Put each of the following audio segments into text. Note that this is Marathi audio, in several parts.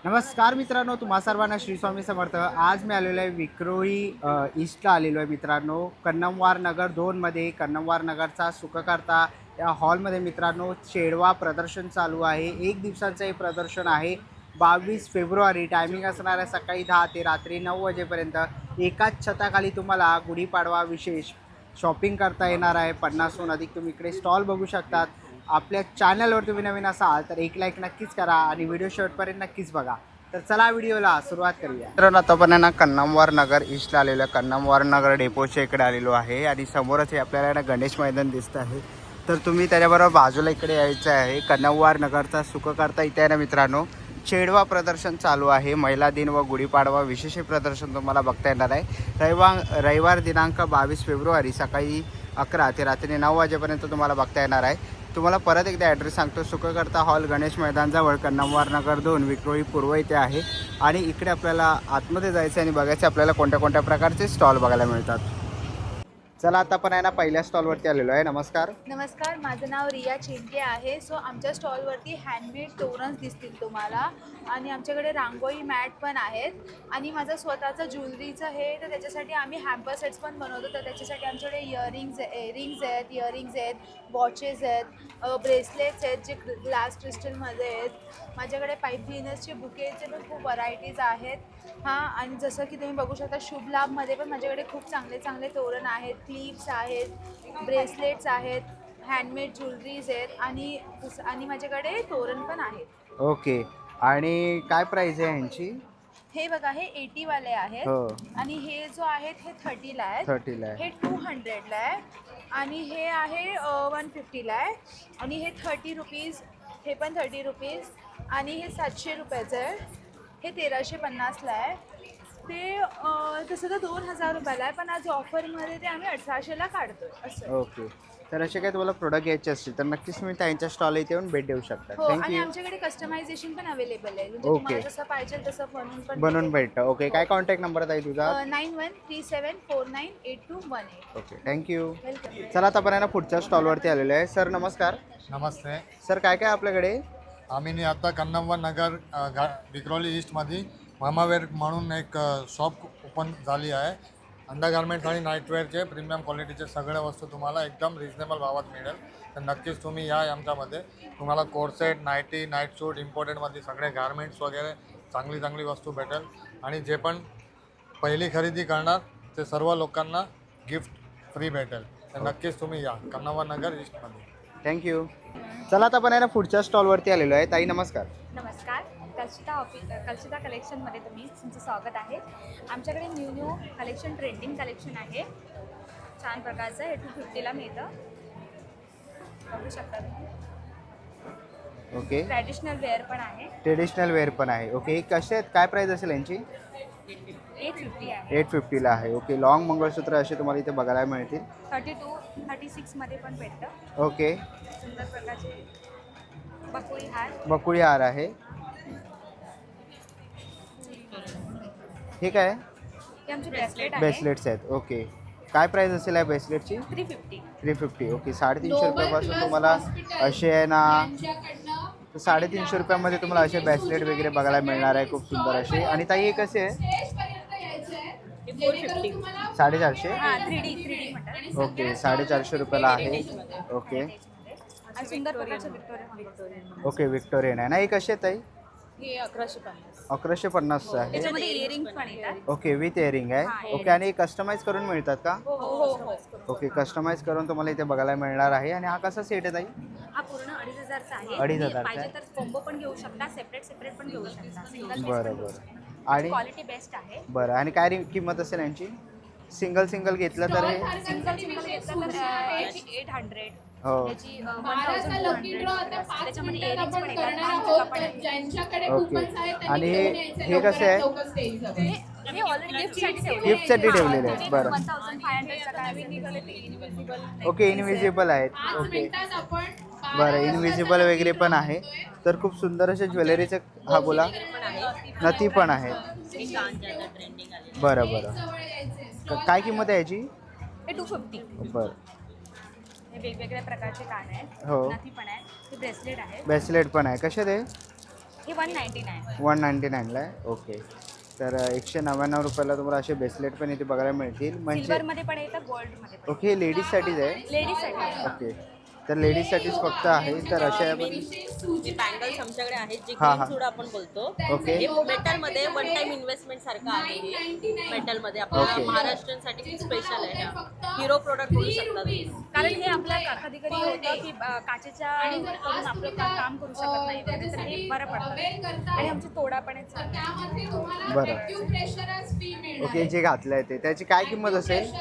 नमस्कार मित्रांनो, तुम्हा सर्वांना श्री स्वामी समर्थ. आज मी आलेलो आहे विक्रोळी ईस्टला आलेलो आहे मित्रांनो. कन्नमवार नगर 2मध्ये कन्नमवार नगरचा सुखकर्ता या हॉलमध्ये मित्रांनो शेडवा प्रदर्शन चालू आहे. एक दिवसाचं हे प्रदर्शन आहे. 22 फेब्रुवारी. टायमिंग असणार आहे सकाळी 10 ते रात्री 9 वाजेपर्यंत. एकाच छताखाली तुम्हाला गुढीपाडवा विशेष शॉपिंग करता येणार आहे. 50हून अधिक तुम्ही इकडे स्टॉल बघू शकतात. आपल्या चॅनलवर तुम्ही नवीन असाल तर एक लाईक नक्कीच करा आणि व्हिडिओ शेवटपर्यंत नक्कीच बघा. तर चला व्हिडिओला सुरुवात करूया. तर आतापर्यंत ना कन्नमवार नगर ईस्टला आलेलो आहे. कन्नमवार नगर डेपोच्या इकडे आलेलो आहे आणि समोरच हे आपल्याला ना गणेश मैदान दिसतं आहे. तर तुम्ही त्याच्याबरोबर बाजूला इकडे यायचं आहे. कन्नमवार नगरचा सुखकर्ता इथे आहे ना मित्रांनो, शेडवा प्रदर्शन चालू आहे. महिला दिन व गुढीपाडवा विशेष प्रदर्शन तुम्हाला बघता येणार आहे. रविवार दिनांक 22 फेब्रुवारी सकाळी 11 ते रात्री 9 वाजेपर्यंत तुम्हाला बघता येणार आहे. तुम्हाला परत एकदा ॲड्रेस सांगतो. सुखकर्ता हॉल गणेश मैदानजवळ कन्नमवार नगर 2 विक्रोळी पूर्व इथे आहे. आणि इकडे आपल्याला आतमध्ये जायचं आणि बघायचं आपल्याला कोणत्या कोणत्या प्रकारचे स्टॉल बघायला मिळतात. चला आता पण आहे ना पहिल्या स्टॉलवरती आलेलो आहे. नमस्कार. नमस्कार, माझं नाव रिया चिंके आहे. सो आमच्या स्टॉलवरती हँडमेड तोरणस दिसतील तुम्हाला आणि आमच्याकडे रांगोळी मॅट पण आहेत आणि माझं स्वतःचं ज्वेलरीचं हे तर त्याच्यासाठी आम्ही हॅम्पर सेट्स पण बनवतो. तर त्याच्यासाठी आमच्याकडे इयरिंग्स आहेत, वॉचेस आहेत, ब्रेसलेट्स आहेत जे ग्लास क्रिस्टलमध्ये आहेत. माझ्याकडे पाईप क्लिनर्सचे बुकेचे पण खूप व्हरायटीज आहेत. हां, आणि जसं की तुम्ही बघू शकता शुभ लाभमध्ये पण माझ्याकडे खूप चांगले चांगले तोरण आहेत, क्लिप्स आहेत, ब्रेसलेट्स आहेत, हँडमेड ज्वेलरीज आहेत आणि माझ्याकडे तोरण पण आहेत. ओके. आणि काय प्राईस आहे ह्यांची? हे बघा, हे 80 वाले आहेत. हो. आणि हे जो आहेत हे 30ला आहेत. 30ला आहे. हे 200ला आहे आणि हे आहे 150ला आहे आणि हे 30 रुपीज, हे पण 30 रुपीज आणि हे 700 रुपयाचं आहे. हे 1350ला आहे. ते तसं तर 2000 रुपयाला आहे, पण आज ऑफरमध्ये ते आम्ही 1800ला काढतोय असं. ओके. तर असे काही तुम्हाला प्रोडक्ट घ्यायचे असतील तर नक्कीच तुम्ही त्यांच्या स्टॉल इथे येऊन भेट देऊ शकता. हो, आणि थँक्यू. आमच्याकडे कस्टमायझेशन पण अवेलेबल आहे. म्हणजे ओके. तुम्हाला जसं पाहिजे तसं बनवून भेटतं. ओके. काय कॉन्टॅक्ट नंबर आहे तुझा? 9137498218. ओके. थँक्यू. वेलकम. चला आता पण आहे ना पुढच्या स्टॉलवरती आलेलो आहे. सर नमस्कार. नमस्ते. सर काय काय आपल्याकडे? आम्ही आता कन्नमवार नगर विक्रोली ईस्टमध्ये मामावेअर म्हणून एक शॉप ओपन झाली आहे. अंडरगार्मेंट्स आणि नाईटवेअरचे प्रीमियम क्वालिटीचे सगळ्या वस्तू तुम्हाला एकदम रिजनेबल भावात मिळेल. तर नक्कीच तुम्ही या आमच्यामध्ये. तुम्हाला कोडसेट, नाईटी, नाईट सूट, इम्पोर्टेडमध्ये सगळे गार्मेंट्स वगैरे चांगली चांगली वस्तू भेटेल. आणि जे पण पहिली खरेदी करणार ते सर्व लोकांना गिफ्ट फ्री भेटेल. तर नक्कीच तुम्ही या कन्नमवार नगर ईस्टमध्ये. थँक्यू. चला आता पण आहे ना पुढच्या स्टॉलवरती आलेलो आहे. ताई नमस्कार. नमस्कार. कल्शिता कलेक्शनमध्ये तुमचं स्वागत आहे. आमच्याकडे न्यू कलेक्शन, ट्रेंडिंग कलेक्शन आहे. छान प्रकारचं हे 250ला मिळतं. बघू शकता तुम्ही. ओके. ट्रॅडिशनल वेअर पण आहे. ट्रेडिशनल वेअर पण आहे. ओके. कसे आहेत, काय प्राईस असेल यांची? 850 आहे. 850ला आहे. ओके. लॉंग मंगळसूत्र असे तुम्हाला इथे बघायला मिळतील. 32, 36मध्ये पण भेटतं. ओके. सुंदर प्रकारचे बकुळी हार. बकुळी हार आहे. हे काय? हे आमचे ब्रेसलेट आहे. ब्रेसलेट्स आहेत. ओके. काय प्राईस असेल या ब्रेसलेटची? 350. 350. ओके. 350 रुपयापासून तुम्हाला असे आहे ना, तर 350 रुपयामध्ये तुम्हाला असे ब्रेसलेट वगैरे बघायला मिळणार आहे. खूप सुंदर असे. आणि ताई हे कसे आहे? 450. 450. हां, 3D म्हणतात. ओके. 450 रुपयाला आहे. ओके. आणि सुंदर प्रकारचे विक्टोरिया. ओके. विक्टोरियन आहे ना. हे कसे आहेत ताई? हे 1150. 1150 आहे. त्याच्यामध्ये इयरिंग पण येतात. ओके. विथ इयरिंग आहे. ओके. आणि कस्टमाइज करून मिळतात का? हो. ओके. कस्टमाइज करून तुम्हाला इथे बघायला मिळणार आहे. आणि हा कसा सेट आहे ताई? हा पूर्ण 2500चा आहे. 2500 तुम्ही पाहिजे तर कॉम्बो पण घेऊ शकता, सेपरेट पण घेऊ शकता. सिंगल बरं. आणि क्वालिटी बेस्ट आहे. बरं. आणि काय किंमत असेल यांची? सिंगल घेतलं तर हे? सिंगल घेतलं तर याची 800. हो. याची 1200. त्याच्यामध्ये इयरिंग्स पण येतात. ओके. आणि हे कसे आहे? हे ऑलरेडी गिफ्टसाठी ठेवले. गिफ्टसाठी ठेवलेले आहेत. बरं. 1500चा काय असेल. ओके. इनविजिबल आहेत. ओके. बरं. इनविजिबल वगैरे पण आहे. तर खूप सुंदर असे ज्वेलरीचे, हा बोला, नथी पण आहे. बरं. काय किंमत आहे याची? हे 250. बरं. हे वेगवेगळ्या प्रकारचे कान आहेत. हो. नथी पण आहे. हे ब्रेसलेट आहे. ब्रेसलेट पण आहे. कसे ते? हे 199. 199ला आहे. ओके. तर 199 रुपयाला तुम्हाला असे ब्रेसलेट पण इथे बघायला मिळतील. म्हणजे सिल्वरमध्ये पण येतं, गोल्डमध्ये पण. ओके, लेडीजसाठीच आहे. लेडीजसाठी. ओके, तर लेडीजसाठीच फक्त आहे. तर अशा जे बँगल्स आमच्याकडे आहेत जे हा, हा. ग्रीन सूड आपण बोलतो ओके. हे मेटलमध्ये वन टाइम इन्व्हेस्टमेंट सारखं आहे हे मेटलमध्ये आपल्याला ओके. महाराष्ट्रांसाठी खूप स्पेशल आहे हिरो प्रोडक्ट बोलू शकतात तुम्ही. कारण हे आपल्या कधी कधी होतं की काचेच्या करून आपलं काम करू शकत नाही वगैरे, तर हे बरं पडतं. आणि आमची तोडा पण आहे. बरं. ओके, जे घातलं आहे ते त्याची काय किंमत असेल?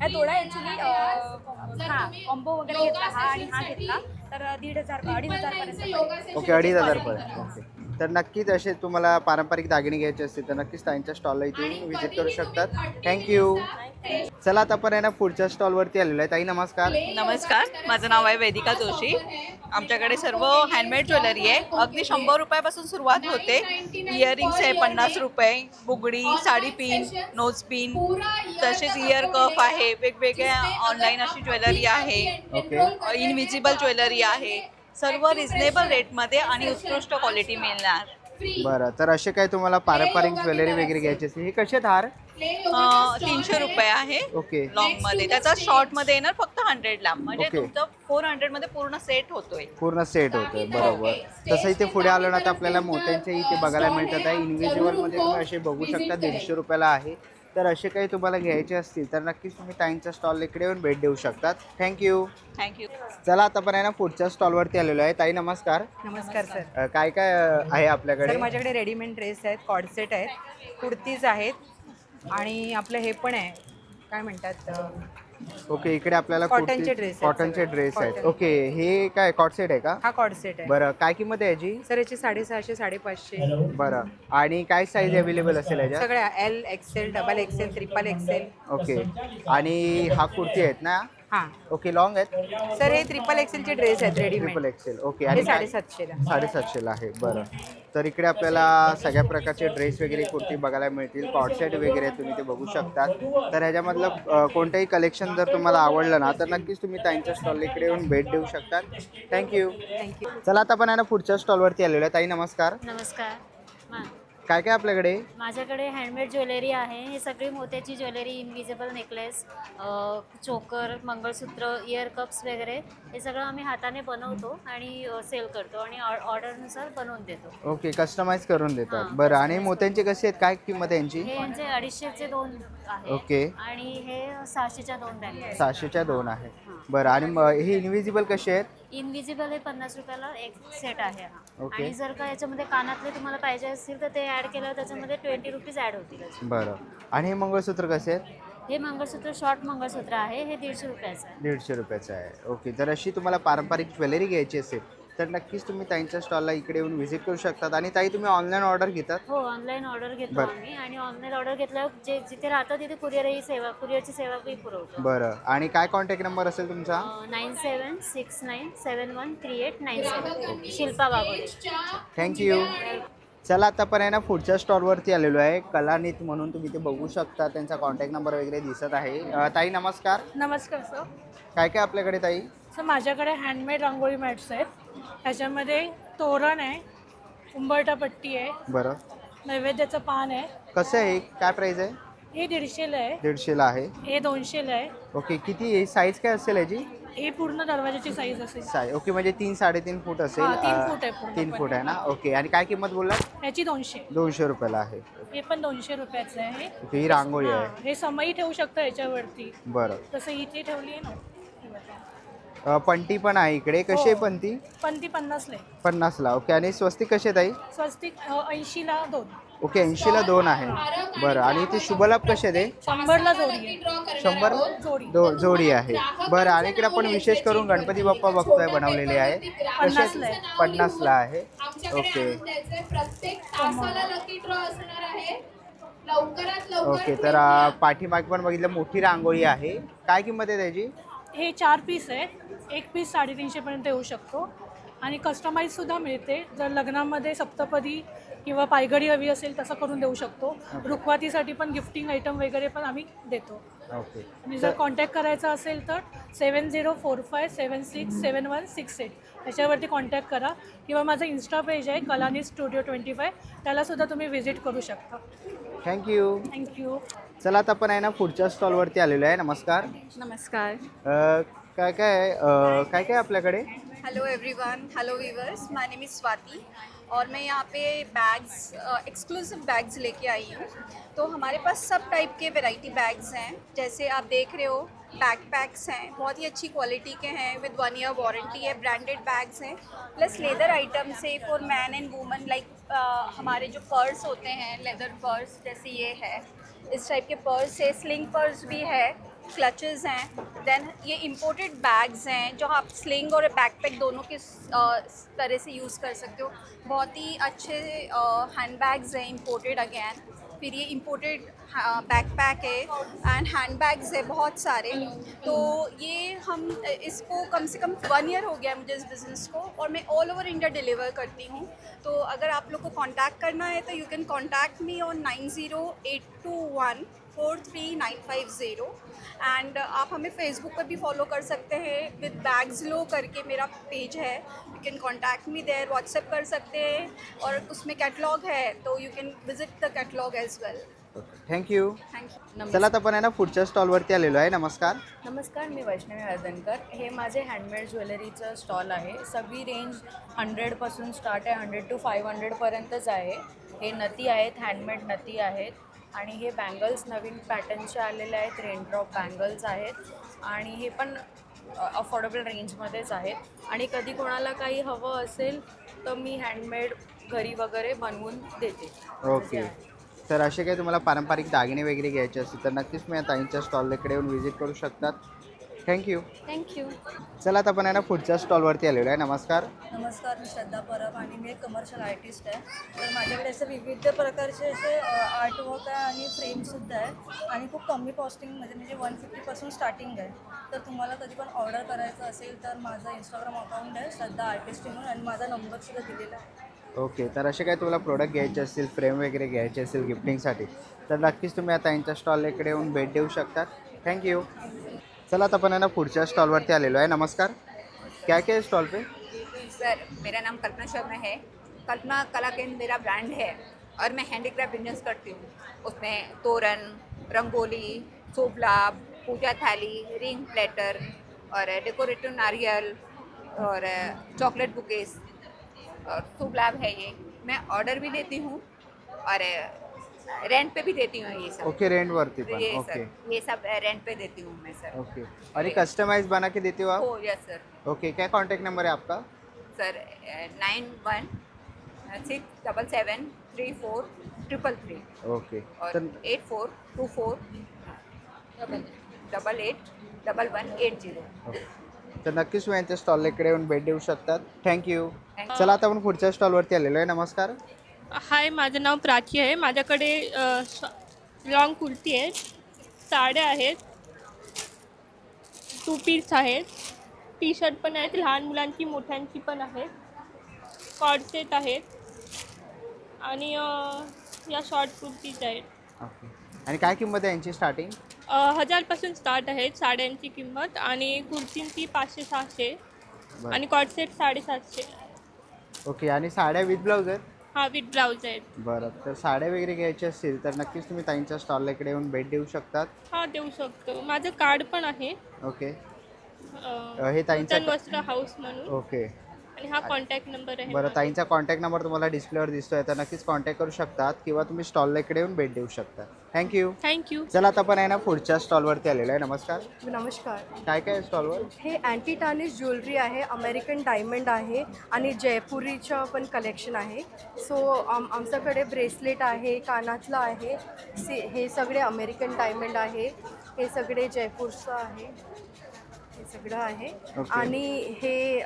या तोडा ॲक्च्युली हा कॉम्बो वगैरे घेतला हा आणि हा घेतला तर 1,500 पर्यंत. ओके, 2,500 पर्यंत. ओके, तर नक्कीच असे तुम्हाला पारंपरिक दागिने घ्यायचे असतील तर नक्कीच त्यांच्या स्टॉलला इथे व्हिजिट करू शकतात. थँक्यू. चला आता आपण आहे ना पुढच्या स्टॉलवरती आलेलो आहे. ताई नमस्कार. नमस्कार, माझं नाव आहे वेदिका जोशी. आमच्याकडे सर्व हँडमेड ज्वेलरी आहे. अगदी 100 रुपयापासून सुरुवात होते. इयरिंग्स आहे 50 रुपये, बुगडी, साडी पिन, नोज पिन, तसेच इयर कफ आहे, वेगवेगळ्या ऑनलाईन अशी ज्वेलरी आहे, ओके. इनविजिबल ज्वेलरी आहे. सर्व रिझनेबल रेटमध्ये आणि उत्कृष्ट क्वालिटी मिळणार. बरं, तर असे काही तुम्हाला पारंपरिक ज्वेलरी वगैरे घ्यायची असतील, हे कसे आहेत हार? 300 रुपये आहे ओके. लॉंगमध्ये. त्याचा शॉर्टमध्ये येणार फक्त 100ला, म्हणजे ओके. तुमचं 400मध्ये पूर्ण सेट होतोय. पूर्ण सेट होतोय. बरोबर. तसं इथे पुढे आलो ना तर आपल्याला मोत्यांचे इथे बघायला मिळतात आहे. इन्व्हिजिबलमध्ये तुम्ही असे बघू शकता 150 रुपयाला आहे. तर असे काही तुम्हाला घ्यायचे असतील तर नक्कीच तुम्ही ताईंच्या स्टॉल इकडे येऊन भेट देऊ शकतात. थँक्यू. थँक्यू. चला आता पण आहे ना पुढच्या स्टॉलवरती आलेलो आहे. ताई नमस्कार. नमस्कार सर. काय काय आहे आपल्याकडे? सर माझ्याकडे रेडीमेड ड्रेस आहेत, कॉर्डसेट आहेत, कुर्तीज आहेत आणि आपलं हे पण आहे काय म्हणतात ओके, इकडे आपल्याला कॉटनचे ड्रेस आहेत कॉटनचे सगळे. ड्रेस आहेत. कॉटन. ओके, हे काय कॉटसेट आहे का? हा कॉर्डसेट आहे. बरं, काय किंमत आहे याची? सर याची 650 550. बरं, आणि काय साईज अवेलेबल असेल याच्यात? सगळ्या L XL double XL triple XL. Okay, आणि हा कुर्ती आहेत ना? हां ओके, लॉंग आहेत? सर हे ट्रिपल XL चे ड्रेस आहेत रेडीमेड. Triple XL. ओके, हे आणि 750 ला. 750ला आहे. बरं, तर इकडे आपल्याला सगळ्या प्रकारचे ड्रेस वगैरे कुर्ती बघायला मिळतील. कॉर्डसेट वगैरे तुम्ही ते बघू शकता. तर ह्याच्यामधलं कोणतंही कलेक्शन जर तुम्हाला आवडलं ना तर नक्कीच तुम्ही त्यांच्या स्टॉल इकडे येऊन भेट देऊ शकता. थँक्यू. थँक्यू. चला आता पण आहे ना पुढच्या स्टॉलवरती आलेलो आहे. ताई नमस्कार. नमस्कार. काय काय आपल्याकडे? माझ्याकडे हँडमेड ज्वेलरी आहे. हे सगळी मोत्याची ज्वेलरी, इनविजिबल नेकलेस, चोकर, मंगळसूत्र, इयर कप्स वगैरे हे सगळं आम्ही हाताने बनवतो आणि सेल करतो आणि ऑर्डरनुसार बनवून देतो. ओके, कस्टमाइज करून देतात. हां, बरं, आणि customize मोत्यांचे कसे आहेत, काय किंमत आहे यांची? हे यांचे 250चे 2 आहे. ओके. आणि हे 600च्या 2 बँगल्स. 600च्या 2 आहे. बरं, आणि हे इनविजिबल कसे आहेत? इनविजिबल हे 50 रुपयाला एक सेट आहे हा. ओके. आणि जर का याच्यामध्ये कानातले तुम्हाला पाहिजे असतील तर ते ॲड केल्यावर त्याच्यामध्ये 20 रुपीज ॲड होतील. बरं, आणि हे मंगळसूत्र कसे आहेत? हे मंगळसूत्र शॉर्ट मंगळसूत्र आहे. हे 150 रुपयाचं आहे. 150 रुपयाचं आहे. ओके, तर अशी तुम्हाला पारंपरिक ज्वेलरी घ्यायची असेल तर नक्कीच तुम्ही ताईंच्या स्टॉलला इकडे येऊन व्हिजिट करू शकतात. आणि ताई तुम्ही ऑनलाईन ऑर्डर घेतात? हो, ऑनलाईन ऑर्डर घेतो बरं. आम्ही आणि ऑनलाईन ऑर्डर घेतल्यावर जिथे राहतं तिथे कुरिअरची सेवाही पुरवतो. बरं, आणि काय कॉन्टॅक्ट नंबर असेल तुमचा? 9769713897. शिल्पा बागोले. थँक्यू. चला आता पण आहे ना पुढच्या स्टॉलवरती आलेलो आहे. कलानीत म्हणून तुम्ही ते बघू शकता. त्यांचा कॉन्टॅक्ट नंबर वगैरे दिसत आहे. ताई नमस्कार. नमस्कार सर. काय काय आपल्याकडे ताई? सर माझ्याकडे हँडमेड रांगोळी मॅट्स आहेत. ह्याच्यामध्ये तोरण आहे, उंबरठा पट्टी आहे, बरं, नैवेद्याचं पान आहे. कसं आहे, काय प्राईस आहे? हे 150ला आहे, 150ला आहे. हे 200ला आहे. ओके, किती साईज काय असेल याची? हे पूर्ण दरवाजाची साईज असेल. ओके, म्हणजे 3-3.5 फूट असेल. हां, 3 फूट आहे पूर्णपणे. 3 फूट आहे ना? ओके, आणि काय किंमत बोललात? ह्याची 200. 200 रुपयाला आहे. हे पण 200 रुपयाचं आहे. ओके, ही रांगोळी हां, आहे. हे समई ठेवू शकतं याच्यावरती. बरं, तसं इथे ठेवली आहे ना. हे बघा. पंटी पण आहे इकडे. कशी आहे पंती? पण ती 50ला आहे. 50ला. ओके, आणि स्वस्तिक कसे ताई? स्वस्तिक 80ला 2. ओके, 80ला 2 आहे. बरं, आणि ते शुभलाभ कसे ते? 100ला जोडी आहे. 100 जोडी. जोडी आहे. बरं, आणि इकडे आपण विशेष करून गणपती बाप्पा बघतोय बनवलेले आहे. कसे? 50ला आहे. 50ला आहे. ओके. ओके, तर पाठीमाग पण बघितलं मोठी रांगोळी आहे. काय किंमत आहे त्याची? हे 4 पीस आहे. एक पीस 350 पर्यंत येऊ शकतो. आणि कस्टमाईजसुद्धा मिळते. जर लग्नामध्ये सप्तपदी किंवा पायघडी हवी असेल तसं करून देऊ शकतो. रुखवातीसाठी पण गिफ्टिंग आयटम वगैरे पण आम्ही देतो. ओके. आणि जर कॉन्टॅक्ट करायचा असेल तर 7045767168 त्याच्यावरती कॉन्टॅक्ट करा किंवा माझं इन्स्टा पेज आहे कलानी स्टुडिओ 25, त्यालासुद्धा तुम्ही व्हिजिट करू शकता. थँक्यू. थँक्यू. चला आता आपण आहे ना पुढच्या स्टॉलवरती आलेलो आहे. नमस्कार. नमस्कार. काय काय काय काय आपल्याकडे? Hello everyone, hello viewers, my name is Swati और मैं यहाँ पे बैग्स, एक्सक्लूसिव बैग्स लेके आई हूँ. तो हमारे पास सब टाइप के वैरायटी बैग्स हैं. जैसे आप देख रहे हो बैकपैक्स हैं, बहुत ही अच्छी क्वालिटी के हैं, विद 1 ईयर वारंटी है. ब्रांडेड बैग्स हैं, प्लस लेदर आइटम्स है for man end woman. Like हमारे जो पर्स होते हैं, लेदर पर्स जैसे ये है, इस टाइप के पर्स है. स्लिंग पर्स भी है, क्लचेस हैं. देन ये इम्पोर्टेड बैग्स हैं जो आप स्लिंग और बैकपैक दोनों के तरह से यूज़ कर सकते हो. बहुत ही अच्छे हैंड बैग्स हैं, इम्पोर्टेड अगेन. फिर ये इम्पोर्टेड बैकपैक है एंड हैंड बैग्स है बहुत सारे. तो ये हम इसको कम से कम 1 ईयर हो गया है मुझे इस बिज़नेस को, और मैं ऑल ओवर इंडिया डिलीवर करती हूँ. तो अगर आप लोग को कांटेक्ट करना है तो you can contact me on 9082143950. End आप हमें फेसबुक पर भी फॉलो कर सकते हैं. विद बैग्स लो करके मेरा पेज है, you can contact me there. WhatsApp कर सकते हैं और उसमें कैटलॉग है तो you can visit the catalogue as well. Thank you. Thank you. चला आता आपण आहे ना पुढच्या स्टॉलवरती आलेलो आहे. नमस्कार. नमस्कार, मी वैष्णवी हळदणकर. हे माझे हँडमेड ज्वेलरीचं स्टॉल आहे. सगळी रेंज 100पासून स्टार्ट आहे, 100 to 500पर्यंतच आहे. हे नथी आहेत, हँडमेड नथी आहेत. आणि हे बँगल्स नवीन पॅटर्नचे आलेले आहेत, रेनड्रॉप बँगल्स आहेत. आणि हे पण अफोर्डेबल रेंजमध्येच आहेत. आणि कधी कोणाला काही हवं असेल तर मी हँडमेड घरी वगैरे बनवून देते. ओके. तर असे काही तुम्हाला पारंपरिक दागिने वगैरे घ्यायचे असतील तर नक्कीच मी ताईंच्या स्टॉलकडे येऊन व्हिजिट करू शकतात. थँक्यू. थँक्यू. चला आता आपण आहे ना पुढच्या स्टॉलवरती आलेलो आहे. नमस्कार. नमस्कार, मी श्रद्धा परब आणि मी एक कमर्शियल आर्टिस्ट आहे. तर माझ्याकडे असे विविध प्रकारचे असे आर्टवर्क आहे आणि फ्रेमसुद्धा आहे. आणि खूप कमी कॉस्टिंगमध्ये, म्हणजे 150पासून स्टार्टिंग आहे. तर तुम्हाला कधी पण ऑर्डर करायचं असेल तर माझं इंस्टाग्राम अकाउंट आहे श्रद्धा आर्टिस्ट म्हणून, आणि माझा नंबरसुद्धा दिलेला आहे. ओके. तर असे काही तुम्हाला प्रोडक्ट घ्यायचे असतील, फ्रेम वगैरे घ्यायचे असेल गिफ्टिंगसाठी तर नक्कीच तुम्ही आता यांच्या स्टॉलकडे येऊन भेट देऊ शकतात. थँक्यू. चला आता आपण आहे ना पुढच्या स्टॉलवरती आलेलो आहे. नमस्कार. क्या क्या है स्टॉल पे? सर, मेरा नाम कल्पना शर्मा है. कल्पना कला केंद्र मेरा ब्रांड है और मैं हैंडीक्राफ्ट बिजनेस करती हूँ. उसमें तोरण, रंगोली, सोपलाभ, पूजा थाली, रिंग प्लेटर और डेकोरेटिव नारियल और चॉकलेट बुकेस और सोपलाभ है. ये मैं ऑर्डर भी देती हूँ और रेंट पे भी देती हूँ ये सब. ओके. रेंटवरती पण. ये ओके. सर, ये सब रेंट पे देती हूँ मैं सर. ओके. और ये कस्टमाइज बना के देते हो आप? हो यस सर. ओके. क्या कॉन्टैक्ट नंबर है आपका? Sir 9167343333 okay. और तर 8424881180. ओके. तर नक्कीच तुम्ही यांच्या स्टॉलकडे येऊन भेट देऊ शकतात. थँक्यू. चला आता आपण पुढच्या स्टॉलवरती आलेलो आहे. नमस्कार. हाय, माझं नाव प्राची आहे. माझ्याकडे लॉंग कुर्ती आहेत, साड्या आहेत, 2 पीस आहेत, टी शर्ट पण आहेत, लहान मुलांची मोठ्यांची पण आहेत, कॉर्डसेट आहेत आणि या शॉर्ट कुर्तीज आहेत. ओके. आणि काय किंमत आहे यांची स्टार्टिंग? 1000पासून स्टार्ट आहेत साड्यांची किंमत, आणि कुर्तींची 500-600 आणि कॉर्डसेट 750. ओके. आणि साड्या विथ ब्लाऊज आहेत? हां, विथ ब्लाऊज आहेत. बरं. तर साड्या वगैरे घ्यायच्या असतील तर नक्कीच तुम्ही ताईंच्या स्टॉलकडे येऊन भेट देऊ शकतात. हां, देऊ शकतो. माझं कार्ड पण आहे, ओके. हे ताईंचा वस्त्र हाऊस म्हणून. ओके. आणि हा कॉन्टॅक्ट नंबर आहे. बरं. ताईंचा कॉन्टॅक्ट नंबर तुम्हाला डिस्प्लेवर दिसतोय तर नक्कीच कॉन्टॅक्ट करू शकतात किंवा तुम्ही स्टॉलकडे येऊन भेट देऊ शकता. थँक्यू. थँक्यू. चला आता आपण आहे ना पुढच्या स्टॉलवरती आलेलो आहे. नमस्कार. नमस्कार. काय काय आहे स्टॉलवर? हे अँटी टार्निश ज्वेलरी आहे, अमेरिकन डायमंड आहे आणि जयपुरीचं पण कलेक्शन आहे. सो आमच्याकडे ब्रेसलेट आहे, कानातलं आहे, हे सगळे अमेरिकन डायमंड आहे, हे सगळे जयपूरचं आहे, हे सगळं आहे. आणि हे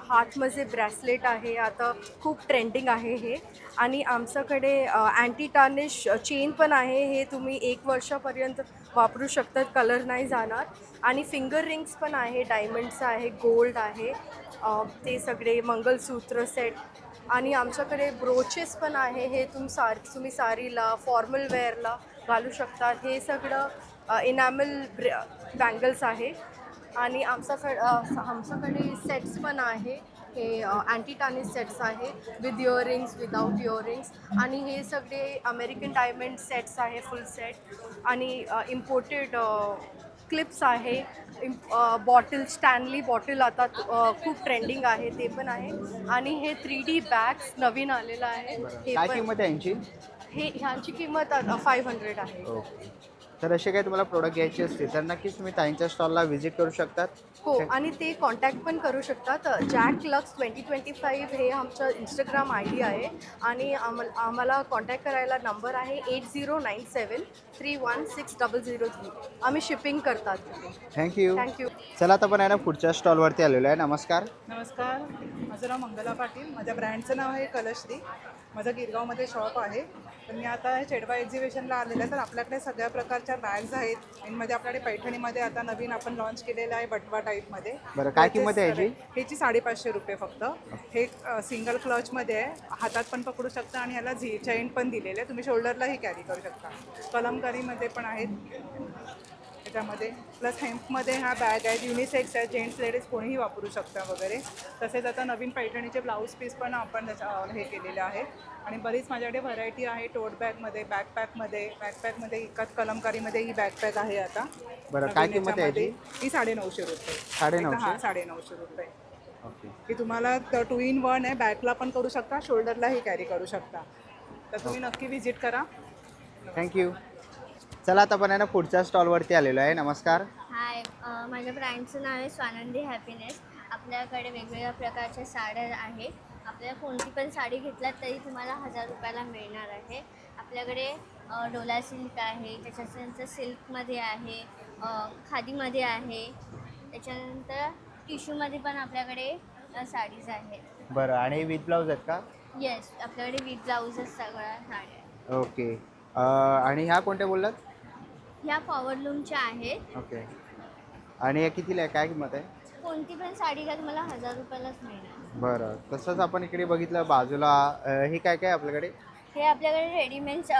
हातमध्ये ब्रेसलेट आहे, आता खूप ट्रेंडिंग आहे हे. आणि आमच्याकडे अँटी टार्निश चेन पण आहे. हे तुम्ही 1 वर्षापर्यंत वापरू शकतात, कलर नाही जाणार. आणि फिंगर रिंग्स पण आहे, डायमंडचं आहे, गोल्ड आहे, ते सगळे मंगलसूत्र सेट. आणि आमच्याकडे ब्रोचेस पण आहे, हे तुम्ही साडीला फॉर्मल वेअरला घालू शकतात. हे सगळं इनॅमल बँगल्स आहे. आणि आमच्याकडे सेट्स पण आहे, हे अँटी टार्निश सेट्स आहे, विथ इयरिंग्स, विदाऊट इयरिंग्स. आणि हे सगळे अमेरिकन डायमंड सेट्स आहे, फुल सेट. आणि इम्पोर्टेड क्लिप्स आहे, बॉटल, स्टॅनली बॉटल आता खूप ट्रेंडिंग आहे, ते पण आहे. आणि हे 3D बॅग्स नवीन आलेलं आहे. हे काय पण किंमत आहे यांची? ह्यांची किंमत 500 आहे. ओके. तर असे काही तुम्हाला प्रोडक्ट घ्यायचे असतील तर नक्कीच तुम्ही ताईंच्या स्टॉलला व्हिजिट करू शकतात. हो, आणि ते कॉन्टॅक्ट पण करू शकतात. जॅक लक्स 2025 हे आमचं इंस्टाग्राम ID आहे. आणि आम्हाला कॉन्टॅक्ट करायला नंबर आहे 8097316003. आम्ही शिपिंग करतात. थँक्यू. थँक्यू. चला आता आपण आहे ना पुढच्या स्टॉलवरती आलेलो आहे. नमस्कार. नमस्कार, माझं नाव मंगला पाटील. माझ्या ब्रँडचं नाव आहे कलश्री. माझं गिरगावमध्ये शॉप आहे. तर मी आता चेडवा एक्झिबिशनला आलेलं आहे. तर आपल्याकडे सगळ्या प्रकारच्या बॅग्स आहेत. इनमध्ये आपल्याकडे पैठणीमध्ये आता नवीन आपण लॉन्च केलेलं आहे बटवा टाईपमध्ये. बरं, काय किंमत आहे याची? ह्याची 550 रुपये फक्त. हे सिंगल क्लचमध्ये आहे, हातात पण पकडू शकता. आणि ह्याला चेन पण दिलेले आहे, तुम्ही शोल्डरलाही कॅरी करू शकता. कलमकारीमध्ये पण आहेत त्याच्यामध्ये. प्लस हेम्पमध्ये ह्या बॅग आहेत, युनिसेक्स आहेत, जेंट्स लेडीज कोणीही वापरू शकता वगैरे. तसेच आता नवीन पैठणीचे ब्लाऊज पीस पण आपण हे केलेले आहे. आणि बरीच माझ्याकडे व्हरायटी आहे टोट बॅगमध्ये, बॅकपॅकमध्ये एकाच कलमकारीमध्ये ही बॅकपॅक आहे आता. बरं, काय किंमत आहे याची? ही 950 रुपये. 950? हां, 950 रुपये. ओके. की तुम्हाला 2 in 1 आहे, बॅकला पण करू शकता, शोल्डरलाही कॅरी करू शकता. तर तुम्ही नक्की व्हिजिट करा. थँक्यू. चला आता आपण आहे ना पुढच्या स्टॉलवरती आलेलो आहे. नमस्कार. हाय, माझ्या ब्रँडचं नाव आहे स्वानंदी हॅपीनेस. आपल्याकडे वेगवेगळ्या प्रकारच्या साड्या आहेत. आपल्याला कोणती पण साडी घेतलात तरी तुम्हाला 1000 रुपयाला मिळणार आहे. आपल्याकडे डोला सिल्क आहे, त्याच्यानंतर सिल्कमध्ये आहे, खादीमध्ये आहे, त्याच्यानंतर टिश्यूमध्ये पण आपल्याकडे साडीज आहेत. बरं, आणि विथ ब्लाऊज आहेत का? येस, आपल्याकडे विथ ब्लाऊजच सगळ्या साड्या आहेत. ओके. आणि ह्या कोणत्या बोललात? ह्या पॉवरलूमच्या आहेत. ओके. आणि या कितीला आहे, काय किंमत आहे? कोणती पण साडी घ्या तुम्हाला 1000 रुपयालाच मिळणार. बरं, तसंच आपण इकडे बघितलं बाजूला हे काय काय आपल्याकडे? हे आपल्याकडे रेडीमेड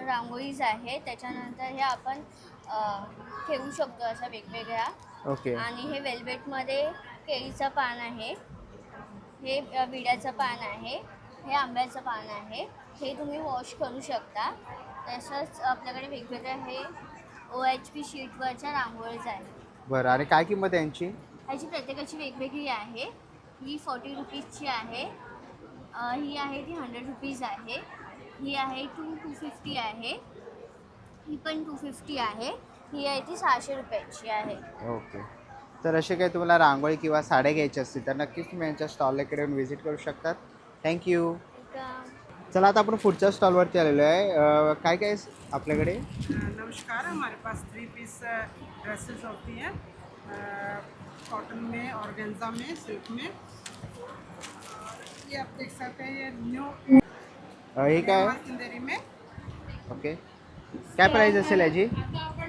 रांगोळीज आहे. त्याच्यानंतर हे आपण ठेवू शकतो अशा वेगवेगळ्या. ओके. आणि हे वेल्वेटमध्ये केळीचं पान आहे, हे विड्याचं पान आहे, हे आंब्याचं पान आहे. हे तुम्ही वॉश करू शकता. तसंच आपल्याकडे वेगवेगळे हे OHP शीटवरच्या रांगोळीज आहेत. बरं, आणि काय किंमत आहे यांची? ह्याची प्रत्येकाची वेगवेगळी आहे. ही 40 रुपीजची आहे, ही आहे ती 100 रुपीज आहे, ही आहे 250 आहे, ही पण 250 आहे, ही आहे ती 600 रुपयाची आहे. ओके. तर असे काही तुम्हाला रांगोळी किंवा साड्या घ्यायच्या असतील तर नक्कीच तुम्ही यांच्या स्टॉलकडे येऊन व्हिजिट करू शकतात. थँक्यू. चला आता आपण पुढच्या स्टॉलवरती आलेलो आहे. काय काय आपल्याकडे? नमस्कार, हमारे पास 3 पीस ड्रेसेस होती हैं, कॉटन में, ऑर्गेन्जा में, सिल्क में. ये आप देख सकते हैं, ये न्यू हे काय? इंदरी में. ओके. काय प्राइस असेल याची?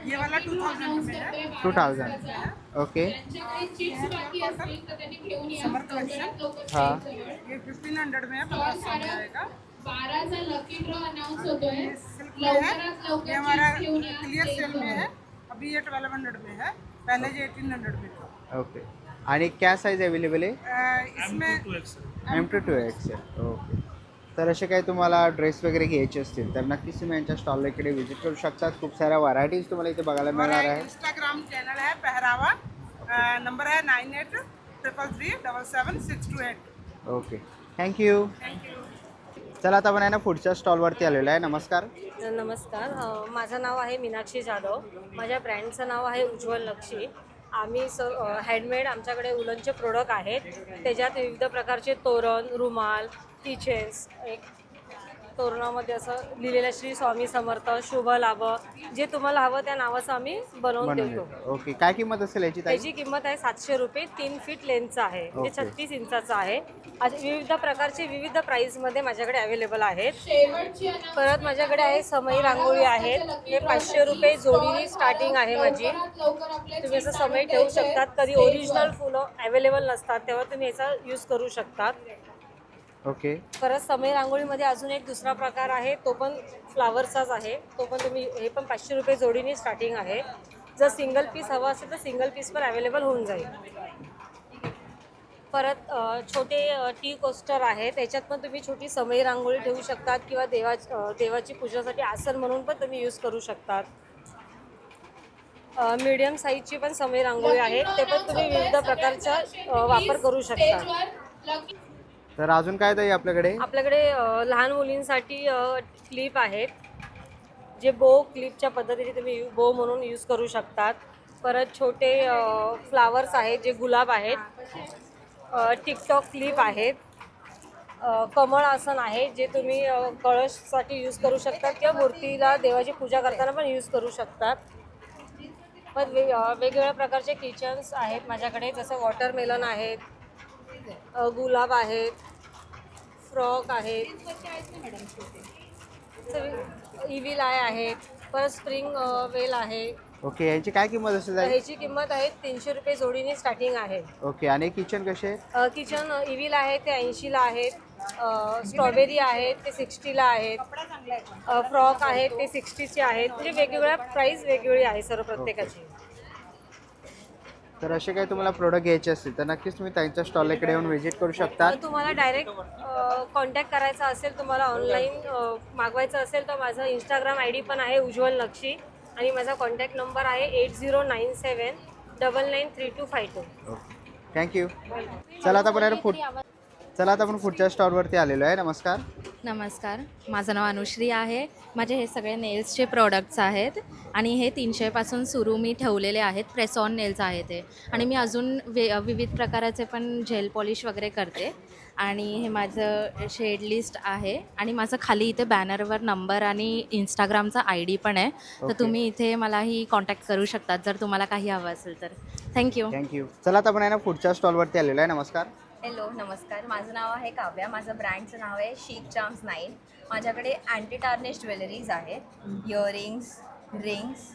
ये वाला 2000 में है. 2000. ओके. समर कलेक्शन. हाँ. ये 1500 में है, 1500 में आएगा. 12चा लकी ड्रॉ अनाउंस होतोय. सिल्क में है, ये हमारा क्लियर सेल में है. अभी ये 1200 में है, पहले ये 1800 में था. ओके. आणि क्या साईज अवेलेबल आहे? इसमें M2 to XL. ओके. तर असे काही तुम्हाला ड्रेस वगैरे घ्यायचे असतील तर नक्कीच तुम्ही यांच्या स्टॉलला इकडे व्हिजिट करू शकतात. खूप साऱ्या व्हरायटीज तुम्हाला इथे बघायला मिळणार आहे. इंस्टाग्राम चैनल है पहरावा, नंबर है 9833777628. ओके. थँक्यू. चला आता आपण आहे ना पुढच्या स्टॉलवरती आलेलो आहे. नमस्कार. नमस्कार, माझं नाव आहे मीनाक्षी जाधव. माझ्या ब्रँडचं नाव आहे उज्ज्वल लक्षी. आम्ही हँडमेड, आमच्याकडे उलनचे प्रोडक्ट आहेत. त्याच्यात विविध प्रकारचे तोरण, रुमाल, किचन्स, एक तोरणामध्ये असं लिहिलेलं श्री स्वामी समर्थ शुभ लाभ, जे तुम्हाला हवं त्या नावाचं आम्ही बनवून देतो. ओके, काय किंमत असेल याची ताई? त्याची किंमत आहे 700 रुपये. 3 फीट लेंथचा आहे, म्हणजे 36 इंचाचा आहे. असे विविध प्रकारचे विविध प्राईसमध्ये माझ्याकडे अवेलेबल आहेत. परत माझ्याकडे आहे समई रांगोळी आहेत, हे 500 रुपये जोडीने स्टार्टिंग आहे माझी. तुम्ही असं समई ठेवू शकतात. कधी ओरिजिनल फुलं अवेलेबल नसतात तेव्हा तुम्ही याचा यूज करू शकतात. ओके. परत समई रांगोळीमध्ये अजून एक दुसरा प्रकार आहे, तो पण फ्लावरचाच आहे. तो पण तुम्ही, हे पण 500 रुपये जोडीने स्टार्टिंग आहे. जर सिंगल पीस हवा असेल तर सिंगल पीस पण अवेलेबल होऊन जाईल. परत छोटे टी कोस्टर आहे, त्याच्यात पण तुम्ही छोटी समई रांगोळी ठेवू शकतात किंवा देवाची पूजासाठी आसन म्हणून पण तुम्ही यूज करू शकतात. मीडियम साईजची पण समई रांगोळी आहे, ते पण तुम्ही विविध प्रकारचा वापर करू शकता. तर अजून काय ताई आपल्याकडे? आपल्याकडे लहान मुलींसाठी क्लिप आहेत, जे बो क्लिपच्या पद्धतीने तुम्ही बो म्हणून यूज करू शकतात. परत छोटे फ्लावर्स आहेत, जे गुलाब आहेत. टिकटॉक क्लिप आहेत. कमळ आसन आहे, जे तुम्ही कळशसाठी यूज करू शकतात किंवा मूर्तीला देवाची पूजा करताना पण यूज करू शकतात. पण वेगवेगळ्या प्रकारचे किचन्स आहेत माझ्याकडे, जसं वॉटरमेलन आहेत, गुलाब आहेत, फ्रॉक आहेत, इव्हिल आय आहेत, परत स्प्रिंग वेल आहे. ओके, यांची काय किंमत असेल ताई? ह्याची किंमत आहे 300 रुपये जोडीने स्टार्टिंग आहे. ओके, आणि किचन कसे आहेत? किचन इव्हिल आहे ते 80ला आहेत. स्ट्रॉबेरी आहेत ते 60ला आहेत. फ्रॉक आहेत ते 60चे आहेत. म्हणजे वेगवेगळ्या प्राईस वेगवेगळी आहे सर्व प्रत्येकाची. तर असे काही तुम्हाला प्रोडक्ट घ्यायचे असतील तर नक्कीच तुम्ही त्यांच्या स्टॉल इकडे येऊन व्हिजिट करू शकता. तुम्हाला डायरेक्ट कॉन्टॅक्ट करायचा असेल, तुम्हाला ऑनलाईन मागवायचं असेल तर माझं इंस्टाग्राम ID पण आहे उज्ज्वल नक्षी, आणि माझा कॉन्टॅक्ट नंबर आहे 8097993252. थँक्यू. चला आता आपण पुढच्या स्टॉलवरती आलेलो आहे. नमस्कार. नमस्कार, माझं नाव अनुश्री आहे. माझे हे सगळे नेल्सचे प्रोडक्ट्स आहेत आणि हे 300 पासून सुरू मी ठेवलेले आहेत. प्रेस ऑन नेल्स आहे ते, आणि मी अजून विविध प्रकाराचे पण जेल पॉलिश वगैरे करते. आणि हे माझं शेड लिस्ट आहे, आणि माझं खाली इथे बॅनरवर नंबर आणि इंस्टाग्रामचा ID पण आहे. तर तुम्ही इथे मलाही कॉन्टॅक्ट करू शकतात जर तुम्हाला काही हवं असेल तर. थँक्यू. चला आता आपण पुढच्या स्टॉलवरती आलेलो आहे. नमस्कार. हॅलो, नमस्कार. माझं नाव आहे काव्या. माझं ब्रँडचं नाव आहे शिक चार्म्स 9. माझ्याकडे अँटी टार्निश ज्वेलरीज आहेत. Earrings, rings,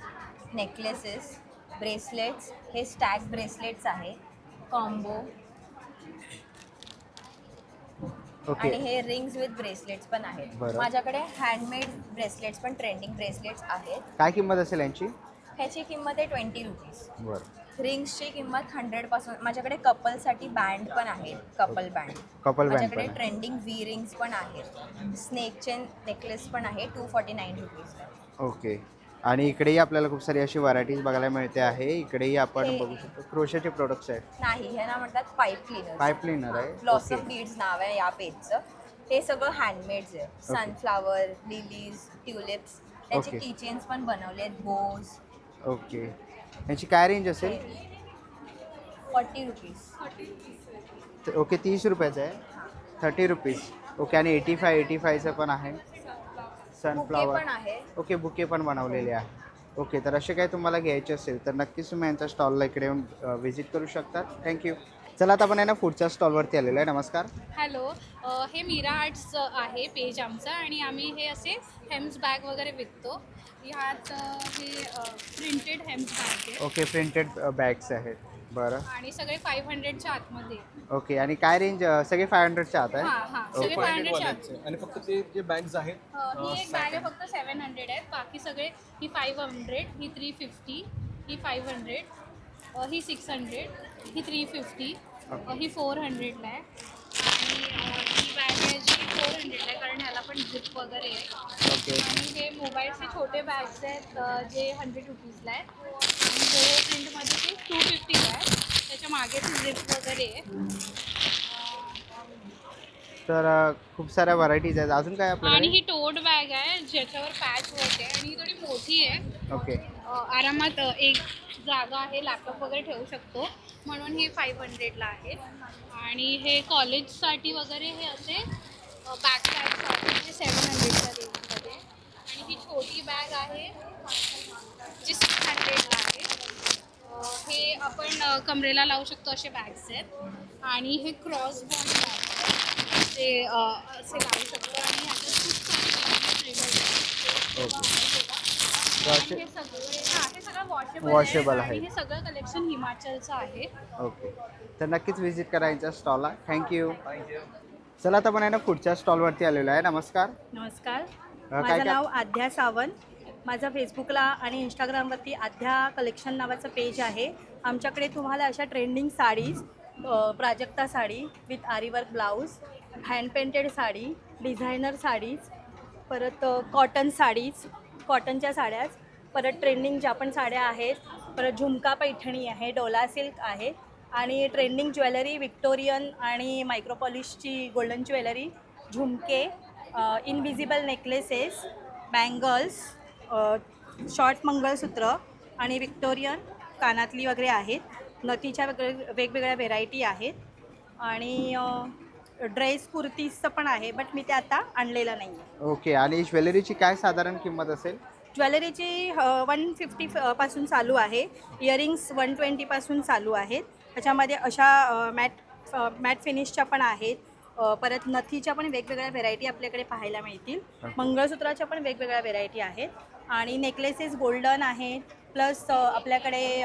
necklaces, bracelets. हे स्टॅक ब्रेसलेट्स आहे, कॉम्बो. आणि हे रिंग्स विथ ब्रेसलेट्स पण आहेत. माझ्याकडे हँडमेड ब्रेसलेट्स पण, ट्रेंडिंग ब्रेसलेट्स आहेत. काय किंमत असेल यांची? ह्याची किंमत आहे 20 रुपीज. बरं. रिंग्सची किंमत 100 पासून. माझ्याकडे कपलसाठी बँड पण आहेत, कपल बँड. माझ्याकडे ट्रेंडिंग वी रिंग्स पण आहेत. स्नेक चेन नेकलेस पण आहे, 249 रुपीज. ओके. आणि इकडेही आपल्याला खूप सारी अशी व्हरायटीज बघायला मिळते आहे. इकडेही आपण बघू शकतो क्रोशेचे प्रोडक्ट्स आहेत. नाही, ह्याला म्हणतात पाईप क्लीनर. पाईप क्लीनर आहे. ब्लॉसम बीड्स नाव आहे या पेजचं. हे सगळं हँडमेड्स आहे. Sunflower, lilies, tulips. त्याचे किचेन्स पण बनवले आहेत, बोज. ओके. याची काय रेंज असेल? 40 रुपीज. ओके, 30 रुपयाचं आहे. 30 रुपीज. ओके. आणि 85चं पण आहे. सनफ्लावर पण आहे. ओके, बुके पण बनवलेले आहे. ओके. तर असे काही तुम्हाला घ्यायचे असेल तर नक्कीच तुम्ही यांच्या स्टॉलला इकडे येऊन व्हिजिट करू शकता. थँक्यू. चला आता आपण पुढच्या स्टॉलवरती आलेलो आहे. नमस्कार. हॅलो, हे मीरा आर्ट्स आहे पेज आमचं, आणि आम्ही हे असे हेम्स बॅग वगैरे विकतो. ह्यात हे प्रिंटेड हेम्स बॅग आहे. ओके, प्रिंटेड बॅग्स आहेत. बरं. आणि सगळे 500च्या आतमध्ये. ओके. आणि काय रेंज? सगळे 500च्या आत आहे. सगळे 500च्या आत. आणि फक्त ते जे बॅग्स आहेत, ही एक बॅग आहे फक्त 700 आहेत. बाकी सगळे ही 500, ही 350, ही 500, ही 600, ही 350, ही 400ला आहे. आणि ही बॅग आहे जी 400ला आहे, कारण ह्याला पण झिप वगैरे आहे. आणि हे मोबाईलचे छोटे बॅग्स आहेत जे 100 रुपीजला आहेत. आणि जो प्रिंटमध्ये ते 250ला आहे. त्याच्या मागे झिप वगैरे आहे. तर खूप साऱ्या व्हरायटीज आहेत. अजून काय आणि आपल्याकडे? ही टोट बॅग आहे ज्याच्यावर पॅच वर्क आहे, आणि ही थोडी मोठी आहे. ओके. आरामात एक जागा आहे, लॅपटॉप वगैरे ठेवू शकतो, म्हणून ही 500ला आहे. आणि हे कॉलेजसाठी वगैरे हे असे बॅक बॅग्स आहेत जे 700च्या रेंजमध्ये आणि ही छोटी बॅग आहे जी 600ला आहे. हे आपण कमरेला लावू शकतो असे बॅग्स आहेत आणि हे क्रॉस बॉन्ड बॅग आहे ते असे लावू शकतो आणि याच्यात खूप सारे हे सगळं वॉशेबल आहे आणि हे सगळं कलेक्शन हिमाचलचं आहे. ओके, तर नक्कीच व्हिजिट करा यांच्या स्टॉलला. थँक्यू. चला आता पण आहे ना पुढच्या स्टॉलवरती आलेलो आहे. नमस्कार. नमस्कार, काय माझं काय- नाव आध्या सावंत. माझं फेसबुकला आणि इंस्टाग्रामवरती आध्या कलेक्शन नावाचं पेज आहे. आमच्याकडे तुम्हाला अशा trending sarees, Prajakta sari with aari work blouse, hand painted sari, designer sarees, परत कॉटन साडीज, कॉटनच्या साड्याच, परत ट्रेंडिंग ज्या पण साड्या आहेत, परत झुमका पैठणी आहे, डोला सिल्क आहे आणि ट्रेंडिंग ज्वेलरी विक्टोरियन आणि मायक्रोपॉलिशची गोल्डन ज्वेलरी, झुमके, इनविजिबल नेकलेसेस, बँगल्स, शॉर्ट मंगळसूत्र आणि विक्टोरियन कानातली वगैरे आहेत. नथीच्या वेगवेगळ्या व्हेरायटी आहेत आणि ड्रेस कुर्तीजचं पण आहे, बट मी ते आता आणलेलं नाही आहे. ओके, आणि ज्वेलरीची काय साधारण किंमत असेल? ज्वेलरीची 150 चालू आहे, इयरिंग्स 120 चालू आहेत. त्याच्यामध्ये अशा मॅट फिनिशच्या पण आहेत, परत नथीच्या पण वेगवेगळ्या व्हेरायटी आपल्याकडे पाहायला मिळतील. मंगळसूत्राच्या पण वेगवेगळ्या व्हेरायटी आहेत आणि नेकलेसेस गोल्डन आहेत, प्लस आपल्याकडे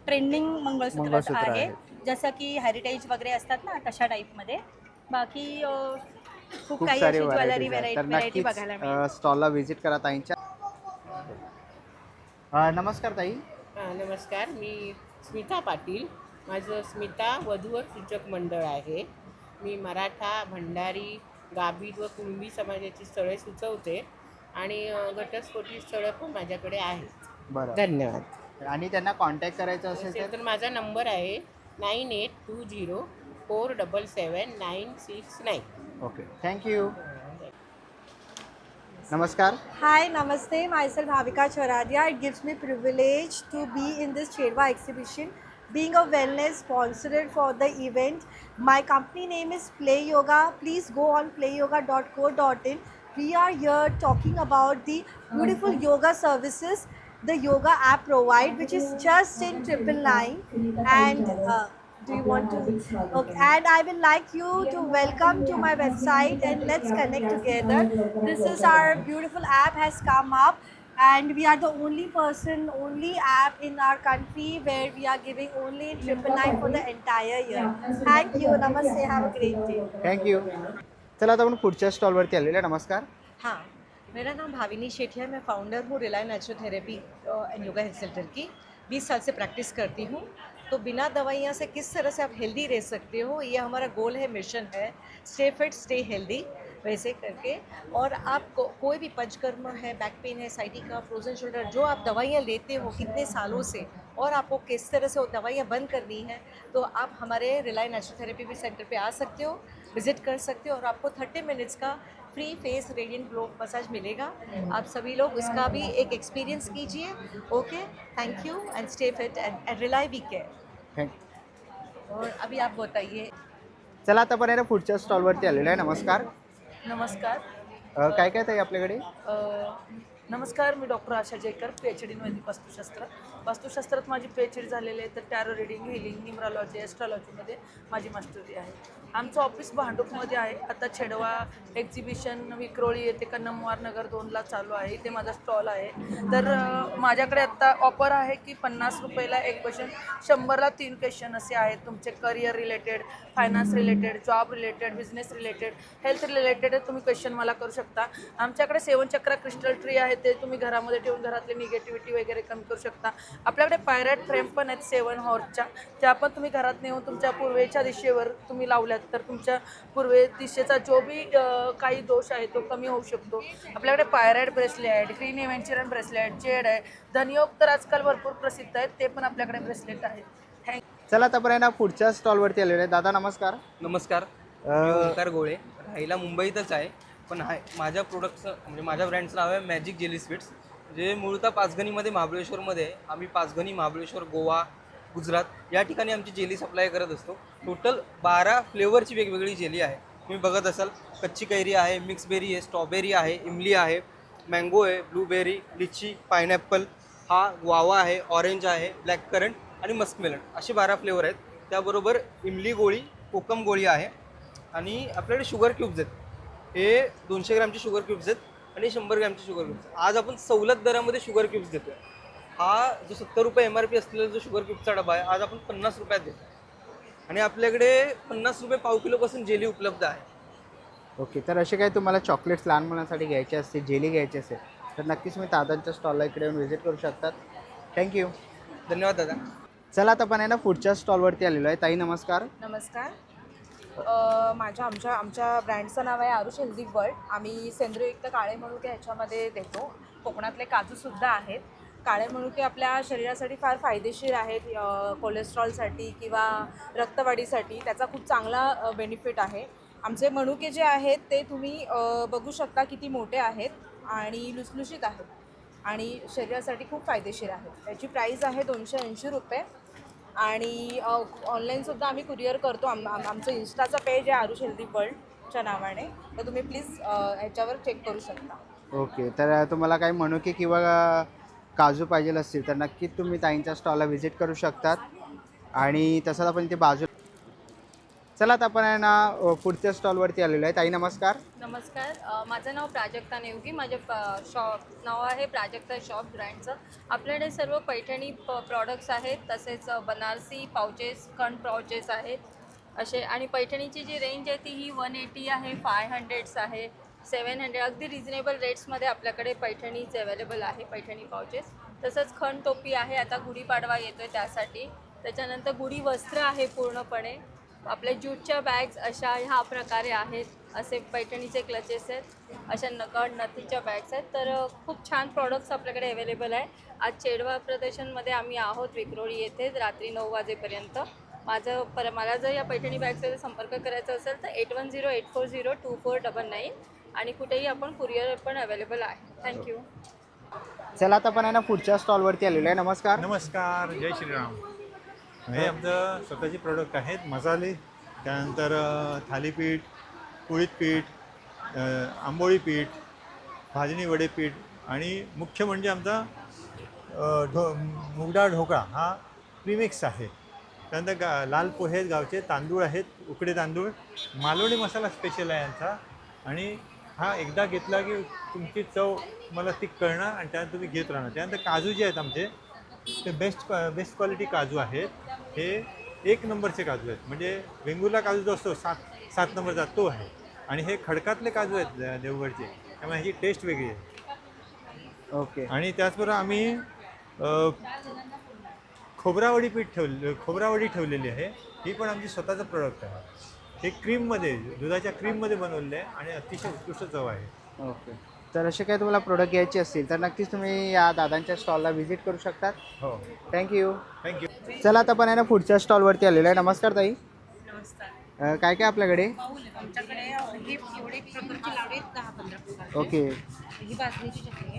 ट्रेंडिंग मंगळसूत्र आहे, जसं की हेरिटेज वगैरे असतात ना तशा टाईपमध्ये. बाकी खूप काही अशी ज्वेलरी व्हेरायटी बघायला मिळेल. स्टॉलला व्हिजिट करा ताईंच्या. नमस्कार ताई. नमस्कार, मी स्मिता पाटील. माझं स्मिता वधूवर सूचक मंडळ आहे. मी मराठा, भंडारी, गाभित व कुणबी समाजाची स्थळे सुचवते आणि घटस्फोटी स्थळं पण माझ्याकडे आहेत. बरं, धन्यवाद. आणि त्यांना कॉन्टॅक्ट करायचं असेल तर माझा नंबर आहे 9820477969. Okay, thank you. Namaskar. Hi, namaste. Myself Bhavika Choradia. It gives me privilege to be in this Chedwa exhibition, being a wellness sponsored for the event. My company name is Play Yoga. Please go on playyoga.co.in. We are here talking about the beautiful yoga services the yoga app provide, which is just in 999. And do you want to? Okay, and I will like you to welcome to my website and let's connect together. This is our beautiful app has come up, and we are the only app in our country where we are giving only 999 for the entire year. Thank you. Namaste. Have a great day. Thank you. चला आता आपण पुढच्या स्टॉलवरती आलेलो आहे. नमस्कार. हाँ, मेरा नाम भाविनी शेठी है. मैं फाउंडर हूँ rely naturotherapy and yoga health centre की. 20 साल से प्रैक्टिस करती हूँ. तो बिना दवाइयाँ से किस तरह से आप हेल्दी रह सकते हो, ये हमारा गोल है, मिशन है. स्टे फिट, स्टे हेल्दी, वैसे करके. और आप कोई भी पंचकर्म है, बैक पेन है, साइटिका, फ्रोजन शोल्डर, जो आप दवाइयाँ लेते हो कितने सालों से और आपको किस तरह से वो दवाइयाँ बंद करनी है, तो आप हमारे रिलाय नेचुरोथेरेपी सेंटर पे आ सकते हो, विजिट कर सकते हो और आपको 30 मिनट्स का free face radiant glow massage मिलेगा. आप सभी लोग उसका भी एक एक्सपीरियंस कीजिए. Okay, thank you and stay fit and rely we care. Thank you. और अभी आप बताइए. चला आता पण आहे ना पुढच्या स्टॉलवरती आलेलो आहे. नमस्कार. नमस्कार. काय काय ताई आपल्याकडे? नमस्कार, मी doctor Asha Jaykar, PhD in Vedic Vastushastra. वास्तुशास्त्रात माझी PhD झालेली आहे. तर टॅरो रिडिंग, हिलिंग, न्यूमरॉलॉजी, ॲस्ट्रॉलॉजीमध्ये माझी मास्टरी आहे. आमचं ऑफिस भांडूपमध्ये आहे. आता छेडवा एक्झिबिशन विक्रोळी येथे कन्नमवार नगर 2ला चालू आहे. इथे माझा स्टॉल आहे. तर माझ्याकडे आत्ता ऑफर आहे की 50 रुपयाला एक क्वेश्चन, 100ला 3 क्वेश्चन असे आहेत. तुमचे career related, finance related, job related, business related, health related तुम्ही क्वेश्चन मला करू शकता. आमच्याकडे 7 चक्र क्रिस्टल ट्री आहे, ते तुम्ही घरामध्ये ठेवून घरातली निगेटिव्हिटी वगैरे कमी करू शकता. आपल्याकडे पायरेट फ्रेम पण आहेत 7 हॉर्सच्या, त्या पण तुम्ही घरात नेऊन तुमच्या पूर्वेच्या दिशेवर तुम्ही लावल्यात तर तुमच्या पूर्वे दिशेचा जो बी काही दोष आहे तो कमी होऊ शकतो. आपल्याकडे pyrite bracelet, green aventurine bracelet, jade आहे, धनयोग तर आजकाल भरपूर प्रसिद्ध आहेत, ते पण आपल्याकडे ब्रेसलेट आहेत. थँक्यू. चला आता पण आहे ना पुढच्या स्टॉलवरती आलेलो आहे. दादा नमस्कार. नमस्कार. मी ओंकार गोळे, राहायला मुंबईतच आहे, पण माझ्या प्रोडक्टचं म्हणजे माझ्या ब्रँडचं नाव आहे मॅजिक जेली स्वीट्स, जे मूळतः पाचगणीमध्ये महाबळेश्वरमध्ये आहे. आम्ही पाचगणी, महाबळेश्वर, गोवा, गुजरात या ठिकाणी आमची जेली सप्लाय करत असतो. टोटल 12 फ्लेवरची वेगवेगळी जेली आहे. तुम्ही बघत असाल कच्ची कैरी आहे, मिक्स बेरी आहे, स्ट्रॉबेरी आहे, इमली आहे, मँगो आहे, ब्लूबेरी, लिची, पायनॅपल, हा गुआवा आहे, ऑरेंज आहे, ब्लॅक करंट आणि मस्कमेलन असे 12 फ्लेवर आहेत. त्याबरोबर इमली गोळी, कोकम गोळी आहे आणि आपल्याकडे शुगर क्यूब्स आहेत. हे 200 ग्रॅमचे शुगर क्यूब्स आहेत आणि 100 ग्रॅमचे शुगर क्यूब्स. आज आपण सवलत दरामध्ये शुगर क्यूब्स देतो. हा जो 70 रुपये MRP असलेला जो शुगर क्यूबचा डबा आहे आज आपण 50 रुपयात देतो आणि आपल्याकडे 50 रुपये पाव किलोपासून जेली उपलब्ध आहे. ओके, तर असे काही तुम्हाला चॉकलेट्स लहान मुलांसाठी घ्यायचे असतील, जेली घ्यायची असेल तर नक्कीच तुम्ही दादांच्या स्टॉलला इकडे येऊन व्हिजिट करू शकतात. थँक्यू. धन्यवाद दादा. चला आता आपण आहे ना पुढच्या स्टॉलवरती आलेलो आहे. ताई नमस्कार. नमस्कार. आमच्या ब्रँडचं नाव आहे आरुष हेल्दी वर्ल्ड. आम्ही सेंद्रिययुक्त काळे मनुके ह्याच्यामध्ये देतो. कोकणातले काजूसुद्धा आहेत. काळे मनुके आपल्या शरीरासाठी फार फायदेशीर आहेत. कोलेस्ट्रॉलसाठी किंवा रक्तवाढीसाठी त्याचा खूप चांगला बेनिफिट आहे. आमचे मनुके जे आहेत ते तुम्ही बघू शकता किती मोठे आहेत आणि लुसलुशीत आहेत आणि शरीरासाठी खूप फायदेशीर आहेत. त्याची प्राईस आहे 280 रुपये आणि ऑनलाईनसुद्धा आम्ही कुरिअर करतो. आमचं इन्स्टाचं पेज आहे आरुष हेल्दी वर्ल्डच्या नावाने, तर तुम्ही प्लीज ह्याच्यावर चेक करू शकता. ओके, तर तुम्हाला काही मनुके किंवा काजू पाहिजे असतील तर नक्कीच तुम्ही ताईंच्या स्टॉलला व्हिजिट करू शकतात. आणि तसंच आपण इथे बाजू चला आता आपण आहे ना पुढच्या स्टॉलवरती आलेलो आहे. ताई नमस्कार. नमस्कार. माझं नाव प्राजक्ता नेवगी. माझे शॉप नाव आहे प्राजक्ता शॉप ब्रँडचं. आपल्याकडे सर्व पैठणी प्रॉडक्ट्स आहेत, तसेच बनारसी पाउचेस, खंड पाउचेस आहेत असे. आणि पैठणीची जी रेंज आहे ती ही 180 आहे, 500 आहे, 700. अगदी रिजनेबल रेट्समध्ये आपल्याकडे पैठणीच अवेलेबल आहे, पैठणी पाउचेस. तसंच खंड टोपी आहे, आता गुढीपाडवा येतो आहे त्यासाठी. त्याच्यानंतर गुढी वस्त्र आहे पूर्णपणे. आपल्या ज्यूटच्या बॅग्स अशा ह्या प्रकारे आहेत. असे पैठणीचे क्लचेस आहेत, अशा नथीच्या बॅग्स आहेत. तर खूप छान प्रॉडक्ट्स आपल्याकडे अवेलेबल आहे. आज चेडवा प्रदर्शनमध्ये आम्ही आहोत विक्रोळी येथे रात्री 9 वाजेपर्यंत. मला जर या पैठणी बॅग्सचा संपर्क करायचा असेल तर 8108402499 आणि कुठेही आपण कुरिअर पण अवेलेबल आहे. थँक्यू. चला आता आपण आहे ना पुढच्या स्टॉलवरती आलेलो आहे. नमस्कार. नमस्कार. जय श्रीराम. हे आमचं स्वतःचे प्रोडक्ट आहेत. मसाले, त्यानंतर थालीपीठ, कुळीत पीठ, आंबोळी पीठ, भाजणी वडे पीठ आणि मुख्य म्हणजे आमचा मुगडाळ ढोकळा हा प्रीमिक्स आहे. त्यानंतर लाल पोहे आहेत, गावचे तांदूळ आहेत, उकडे तांदूळ, मालवणी मसाला स्पेशल आहे यांचा. आणि हा एकदा घेतला की तुमची चव मला ती कळणार आणि त्यानंतर तुम्ही घेत राहणार. त्यानंतर काजू जे आहेत आमचे ते बेस्ट क्वालिटी काजू आहेत. हे 1 नंबरचे काजू आहेत. म्हणजे वेंगुर्ला काजू जो असतो 7 नंबरचा तो आहे. आणि हे खडकातले काजू आहेत देवगडचे, त्यामुळे ह्याची टेस्ट वेगळी आहे. ओके. आणि त्याचबरोबर आम्ही खोबरावडी ठेवलेली आहे. ही पण आमची स्वतःचं प्रोडक्ट आहे. हे क्रीममध्ये, दुधाच्या क्रीममध्ये बनवलेलं आहे आणि अतिशय उत्कृष्ट चव आहे. ओके, तर असे काही तुम्हाला प्रोडक्ट घ्यायचे असतील तर नक्कीच तुम्ही या दादांच्या स्टॉलला व्हिजिट करू शकतात. हो. थँक्यू. थँक्यू. चला आता आपण आहे ना पुढच्या स्टॉलवरती आलेलो आहे. नमस्कार ताई. नमस्कार. काय काय आपल्याकडे? आमच्याकडे हे एवढे प्रकारची लाडू आहेत 10-15 प्रकारचे. ओके. ही बाजरीची चटणी आहे,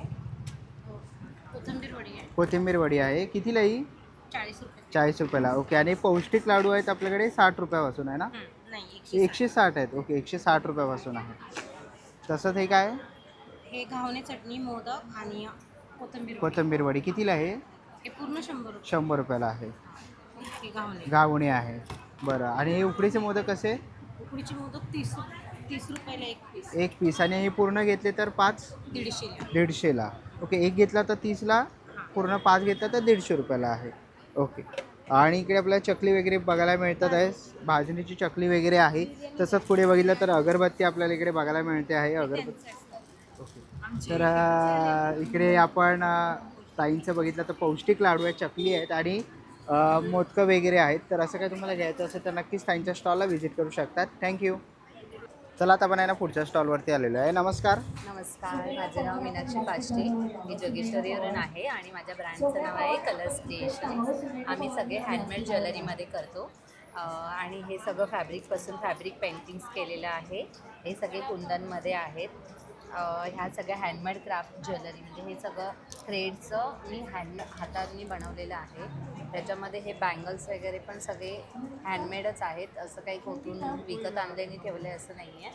कोथिंबीर वडी आहे. कोथिंबीर वडी आहे. कितीला ही? 40 रुपये. 40 रुपयाला. ओके. आणि पौष्टिक लाडू आहेत आपल्याकडे 60 रुपयापासून आहे ना? नाही, 160 आहेत. ओके, 160 रुपयापासून आहे. तसंच हे काय? हे घावणे चटणी, मोदक आणि कोथिंबीर वडी. कोथिंबीर वडी कितीला आहे? हे पूर्ण 100 रुपये. 100 रुपयाला आहे. हे घावणे. घावणे आहे. बरं. आणि हे उकडीचे मोदक कसे? उकडीचे मोदक 30 रुपयाला एक पीस. एक पीस. आणि हे पूर्ण घेतले तर 5? 150ला. ओके. एक घेतला तर 30ला, पूर्ण 5 घेतला तर 150 रुपयाला आहे. ओके. आणि इकडे आपल्याला चकली वगैरे बघायला मिळतात आहे. भाजणीची चकली वगैरे आहे. तसंच पुढे बघितलं तर अगरबत्ती आपल्याला इकडे बघायला मिळते आहे. अगरबत्ती. तर इकडे आपण ताईंचं बघितलं तर पौष्टिक लाडू आहेत, चकली आहेत आणि मोदकं वगैरे आहेत. तर असं काही तुम्हाला घ्यायचं असेल तर नक्कीच ताईंच्या स्टॉलला व्हिजिट करू शकतात. थँक्यू. चला आता आपण आहे ना पुढच्या स्टॉलवरती आलेलो आहे. नमस्कार. नमस्कार. माझं नाव मीनाक्षी पाष्टे. मी जोगेश्वरीवरून आहे आणि माझ्या ब्रँडचं नाव आहे कलर स्टेशन. आम्ही सगळे हँडमेड ज्वेलरीमध्ये करतो आणि हे सगळं फॅब्रिकपासून फॅब्रिक पेंटिंग्स केलेलं आहे. हे सगळे कुंदनमध्ये आहेत. ह्या सगळ्या हँडमेड क्राफ्ट ज्वेलरी म्हणजे हे सगळं थ्रेडचं मी हाताने बनवलेलं आहे. त्याच्यामध्ये हे बँगल्स वगैरे पण सगळे हँडमेडच आहेत, असं काही कुठून विकत आणल्याने ठेवले असं नाही आहे.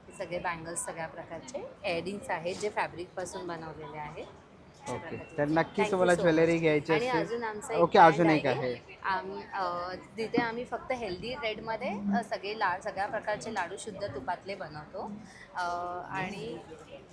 हे सगळे बँगल्स सगळ्या प्रकारचे एअरिंग्स आहेत जे फॅब्रिकपासून बनवलेले आहेत. ओके, तर नक्कीच तुम्हाला ज्वेलरी घ्यायची आणि असेल. अजून आमचं ओके, अजून एक आहे. तिथे आम्ही फक्त हेल्दी रेडमध्ये सगळ्या प्रकारचे लाडू शुद्ध तुपातले बनवतो. आणि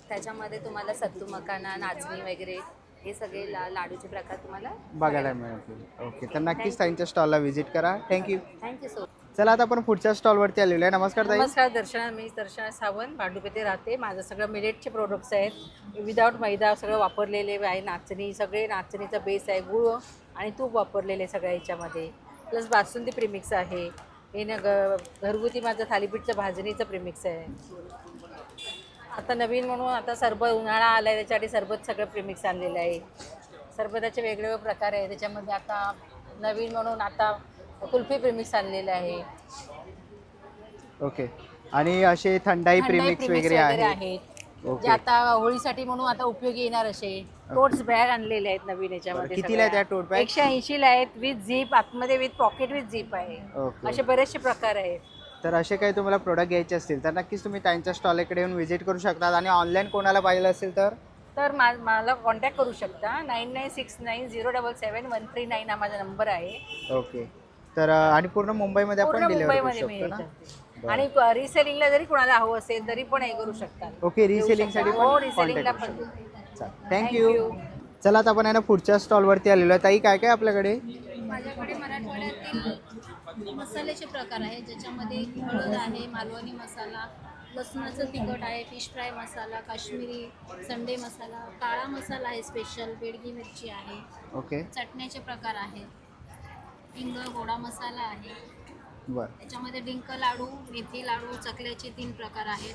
त्याच्यामध्ये तुम्हाला सत्तू मकाना, नाचणी वगैरे हे सगळे लाडूचे प्रकार तुम्हाला बघायला मिळतील. ओके, तर नक्कीच त्यांच्या स्टॉलला व्हिजिट करा. थँक्यू. Thank you so much. चला आता आपण पुढच्या स्टॉलवरती आलेलो आहे. नमस्कार ताई. नमस्कार दर्शना, मी दर्शना सावंत भांडुप राहते. माझं सगळं मिलेटचे प्रोडक्ट्स आहेत, विदाऊट मैदा सगळं वापरलेले आहे. नाचणी, सगळे नाचणीचा बेस आहे, गूळ आणि तूप वापरलेले सगळ्या याच्यामध्ये. प्लस बासुंदी प्रीमिक्स आहे. हे घरगुती माझं थालीपीठचं भाजणीचं प्रीमिक्स आहे. आता नवीन म्हणून आता सरबत उन्हाळा आला आहे, त्याच्यासाठी सरबत सगळं प्रीमिक्स आणलेलं आहे. सरबताचे वेगवेगळे प्रकार आहे. त्याच्यामध्ये आता नवीन म्हणून आता कुल्फी प्रीमिक्स आणलेलं आहे. ओके, आणि असे थंडाई प्रीमिक्स वगैरे आहेत. जे आता होळीसाठी म्हणून आता उपयोगी येणार असे टोट्स बॅग आणलेले आहेत नवीन याच्यामध्ये. कितीला आहे त्या टोट बॅग? 180ला आहेत, विथ झीप आतमध्ये, विथ पॉकेट विथ झीप आहे. ओके. असे बरेचसे प्रकार आहेत. तर असे काही तुम्हाला प्रोडक्ट घ्यायचे असतील तर नक्कीच तुम्ही त्यांच्या स्टॉलकडे येऊन व्हिजिट करू शकता. आणि ऑनलाईन कोणाला पाहिजे असेल तर मला कॉन्टॅक्ट करू शकता. 9969077139 हा माझा नंबर आहे. ओके, तर आणि पूर्ण मुंबईमध्ये आपण डिलिव्हरी करू मुंबईमध्ये शकतो ना? मिळेल. आणि रिसेलिंगला जरी कोणाला हवं असेल तरी पण हे करू शकता. ओके, रिसेलिंगसाठी हो, पण रिसेलिंगला कॉन्टॅक्ट पण. करू शकतो. थँक्यू. चला आता आपण आहे ना पुढच्या स्टॉलवरती आलेलो आहे. ताई, काय काय आपल्याकडे? माझ्याकडे मराठवाड्यातील मसाल्याचे प्रकार आहेत, ज्याच्यामध्ये हळद आहे, मालवणी मसाला, लसणाचं तिखट आहे, फिश फ्राय मसाला, काश्मीरी संडे मसाला, काळा मसाला आहे स्पेशल, बेडगी मिरची आहे. ओके, चटण्याचे प्रकार आहेत, हिंग, गोडा मसाला आहे. बरं. त्याच्यामध्ये डिंक लाडू, मेथी लाडू, चकल्याचे 3 प्रकार आहेत,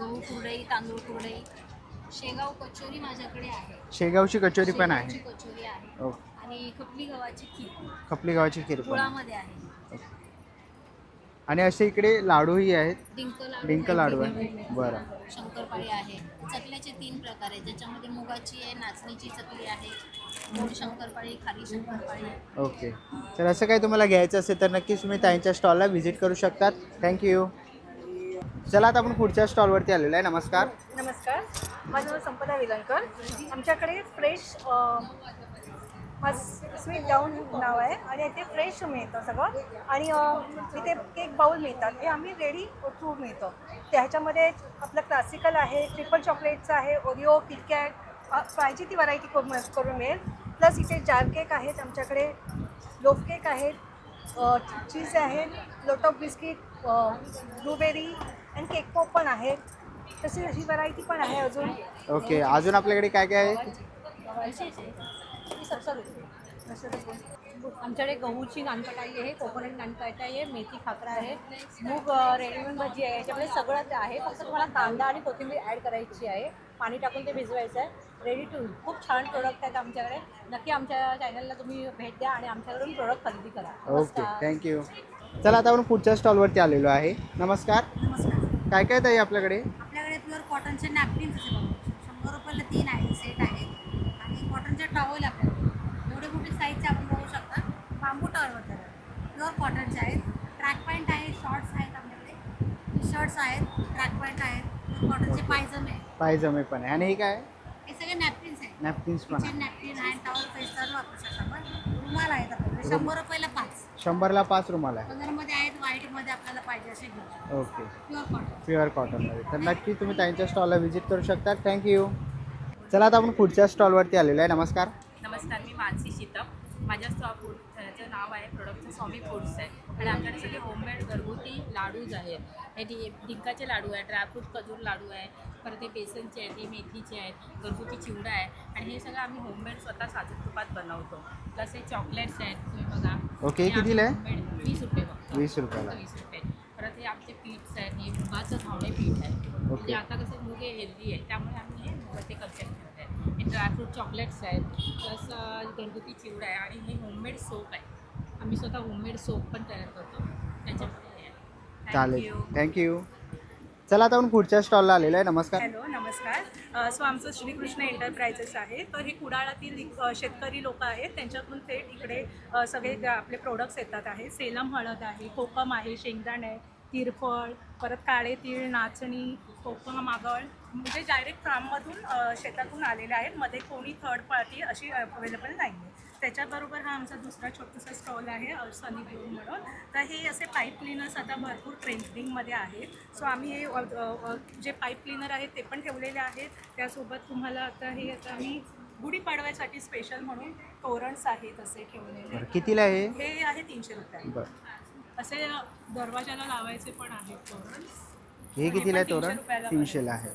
गहू कुरडई, तांदूळ कुरडई, शेगाव कचोरी माझ्याकडे आहे. शेगावची कचोरी पण आहे. शेगावची कचोरी आहे. ओके, आणि खपली गव्हाची खीर, खपली गव्हाची खीर पण. गुळामध्ये आहे. आणि असे इकडे लाडूही आहेत. डिंक लाडू आहे. बरं. शंकरपाळी आहे. चकल्याचे 3 प्रकार आहेत, ज्याच्यामध्ये मुगाची आहे, नाचणीची चकली आहे, गोड शंकरपाळी, खारी शंकरपाळी. ओके, तर असं काही तुम्हाला घ्यायचं असेल तर नक्कीच तुम्ही त्यांच्या स्टॉलला व्हिजिट करू शकतात. थँक्यू. चला आता आपण पुढच्या स्टॉलवरती आलेलो आहे. नमस्कार. नमस्कार, माझं नाव संपदा विलंकर. आमच्याकडे फ्रेश स्वीट डाऊन नाव आहे आणि इथे फ्रेश मिळतं सगळं. आणि इथे केक बाउल मिळतात, हे आम्ही रेडी टू मिळतं. ह्याच्यामध्ये आपलं क्लासिकल आहे, ट्रिपल चॉकलेटचं आहे, ओरिओ, किटकॅट, पाहिजे ती व्हरायटी करून मिळेल. प्लस इथे जार केक आहेत आमच्याकडे, लोफ केक आहेत, चीज आहे, लोटॉप बिस्किट, ब्लूबेरी आणि केक पॉप पण आहेत. तशी अशी व्हरायटी पण आहे अजून. ओके, अजून आपल्याकडे काय काय आहे? आमच्याकडे गहूची नानकटाई आहे, कोकोनट नानकटाई आहे, मेथी खाकरा आहे, मूग रेडीमेड भाजी आहे. याच्यामध्ये सगळं आहे, फक्त तुम्हाला कांदा आणि कोथिंबीर ॲड करायची आहे, पाणी टाकून ते भिजवायचं आहे. रेडी टू खूप छान प्रोडक्ट आहेत आमच्याकडे. नक्की आमच्या चॅनलला तुम्ही भेट द्या आणि आमच्याकडून प्रोडक्ट खरेदी करा. Okay, thank you. चला आता आपण पुढच्या स्टॉलवरती आलेलो आहे. नमस्कार. काय काय ताई आपल्याकडे? आपल्याकडे प्युअर कॉटनचे नॅपकिन्स असे बघा, 100 रुपयाला 3 आहे सेट आहेत. आणि कॉटनचे टॉवेल आपल्याकडे एवढे मोठे साईजचे आपण बघू शकता, बांबू टॉवेल होतात, प्युअर कॉटनचे आहेत. ट्रॅक पॅन्ट आहे, शॉर्ट्स आहेत आपल्याकडे, शर्ट्स आहेत, ट्रॅक पॅन्ट आहेत, कॉटनचे पायजमे आहेत. पायजमे पण आहे. आणि हे काय? हे सगळे नॅपकिन्स आहेत. नॅपकिन्स पण आहे. नॅपकिन आहे, टॉवेल पेस्ट सर्व वापरू शकता आपण. रुमाल आहेत आपल्याकडे 100 रुपयाला 5. 100ला 5 रुमाल आहे. कलरमध्ये आहेत, व्हाईटमध्ये आपल्याला पाहिजे असे घेऊ शकतो. Okay, pure cotton. प्युअर कॉटनमध्ये. तर नक्की तुम्ही त्यांच्या स्टॉलला व्हिजिट करू शकता. थँक्यू. चला आता आपण पुढच्या स्टॉलवरती आलेलो आहे. नमस्कार. नमस्कार, मी मानसी शीतम. माझ्या फूडचं नाव आहे, प्रोडक्टचं स्वामी फूड्स आहे. आणि आमच्याकडे सगळे होममेड घरगुती लाडूज आहेत. हे डिंकाचे लाडू आहे, ड्रायफ्रूट खजूर लाडू आहे, परत हे बेसनचे आहेत, हे मेथीचे आहेत, घरगुती चिवडा आहे. आणि हे सगळं आम्ही होममेड स्वतः साजूक तुपात बनवतो. प्लस हे चॉकलेट्स आहेत, तुम्ही बघा. ओके, कितीला आहे? 20 रुपये फक्त. 20 रुपयाला. 20 रुपये. परत हे आमचे पीठ्स आहेत, हे मुगाचं घावणे पीठ आहे. म्हणजे आता कसं मुग हे हेल्दी आहे, त्यामुळे आम्ही हे मुगाचे कन्सेप्ट करत आहे. हे ड्रायफ्रूट चॉकलेट्स आहेत, प्लस घरगुती चिवडा आहे. आणि हे होममेड सोप आहे, आम्ही स्वतः होममेड सोप पण तयार करतो त्याच्यामध्ये. चालेल, थँक्यू. चला आता आपण पुढच्या स्टॉलला आलेलो आहे. नमस्कार. हॅलो नमस्कार. सो आमचं श्रीकृष्ण एंटरप्राइजेस आहे. तर हे कुडाळातील शेतकरी लोक आहेत, त्यांच्याकडून थेट इकडे सगळे आपले प्रोडक्ट्स येतात आहे. सेलम हळद आहे, कोकम आहे, शेंगदाणे आहे, तिरफळ, परत काळे तीळ, नाचणी, कोकम मागळ, म्हणजे डायरेक्ट फार्ममधून शेतातून आलेले आहेत. मध्ये कोणी थर्ड पार्टी अशी अवेलेबल नाही आहे. त्याच्याबरोबर हा आमचा दुसरा छोटासा स्टॉल आहे सनी ग्लो म्हणून. तर हे असे पाईप क्लीनर्स आता भरपूर ट्रेंडिंगमध्ये आहेत. सो आम्ही हे जे पाईप क्लीनर आहेत ते पण ठेवलेले आहेत. त्यासोबत तुम्हाला आता आम्ही गुढीपाडव्यासाठी स्पेशल म्हणून तोरणस आहेत असे ठेवलेले. कितीला आहे हे आहे 300 रुपये. बरं. असे दरवाजाला लावायचे पण आहेत तोरणस. हे कितीला आहे तोरण? 300ला आहे.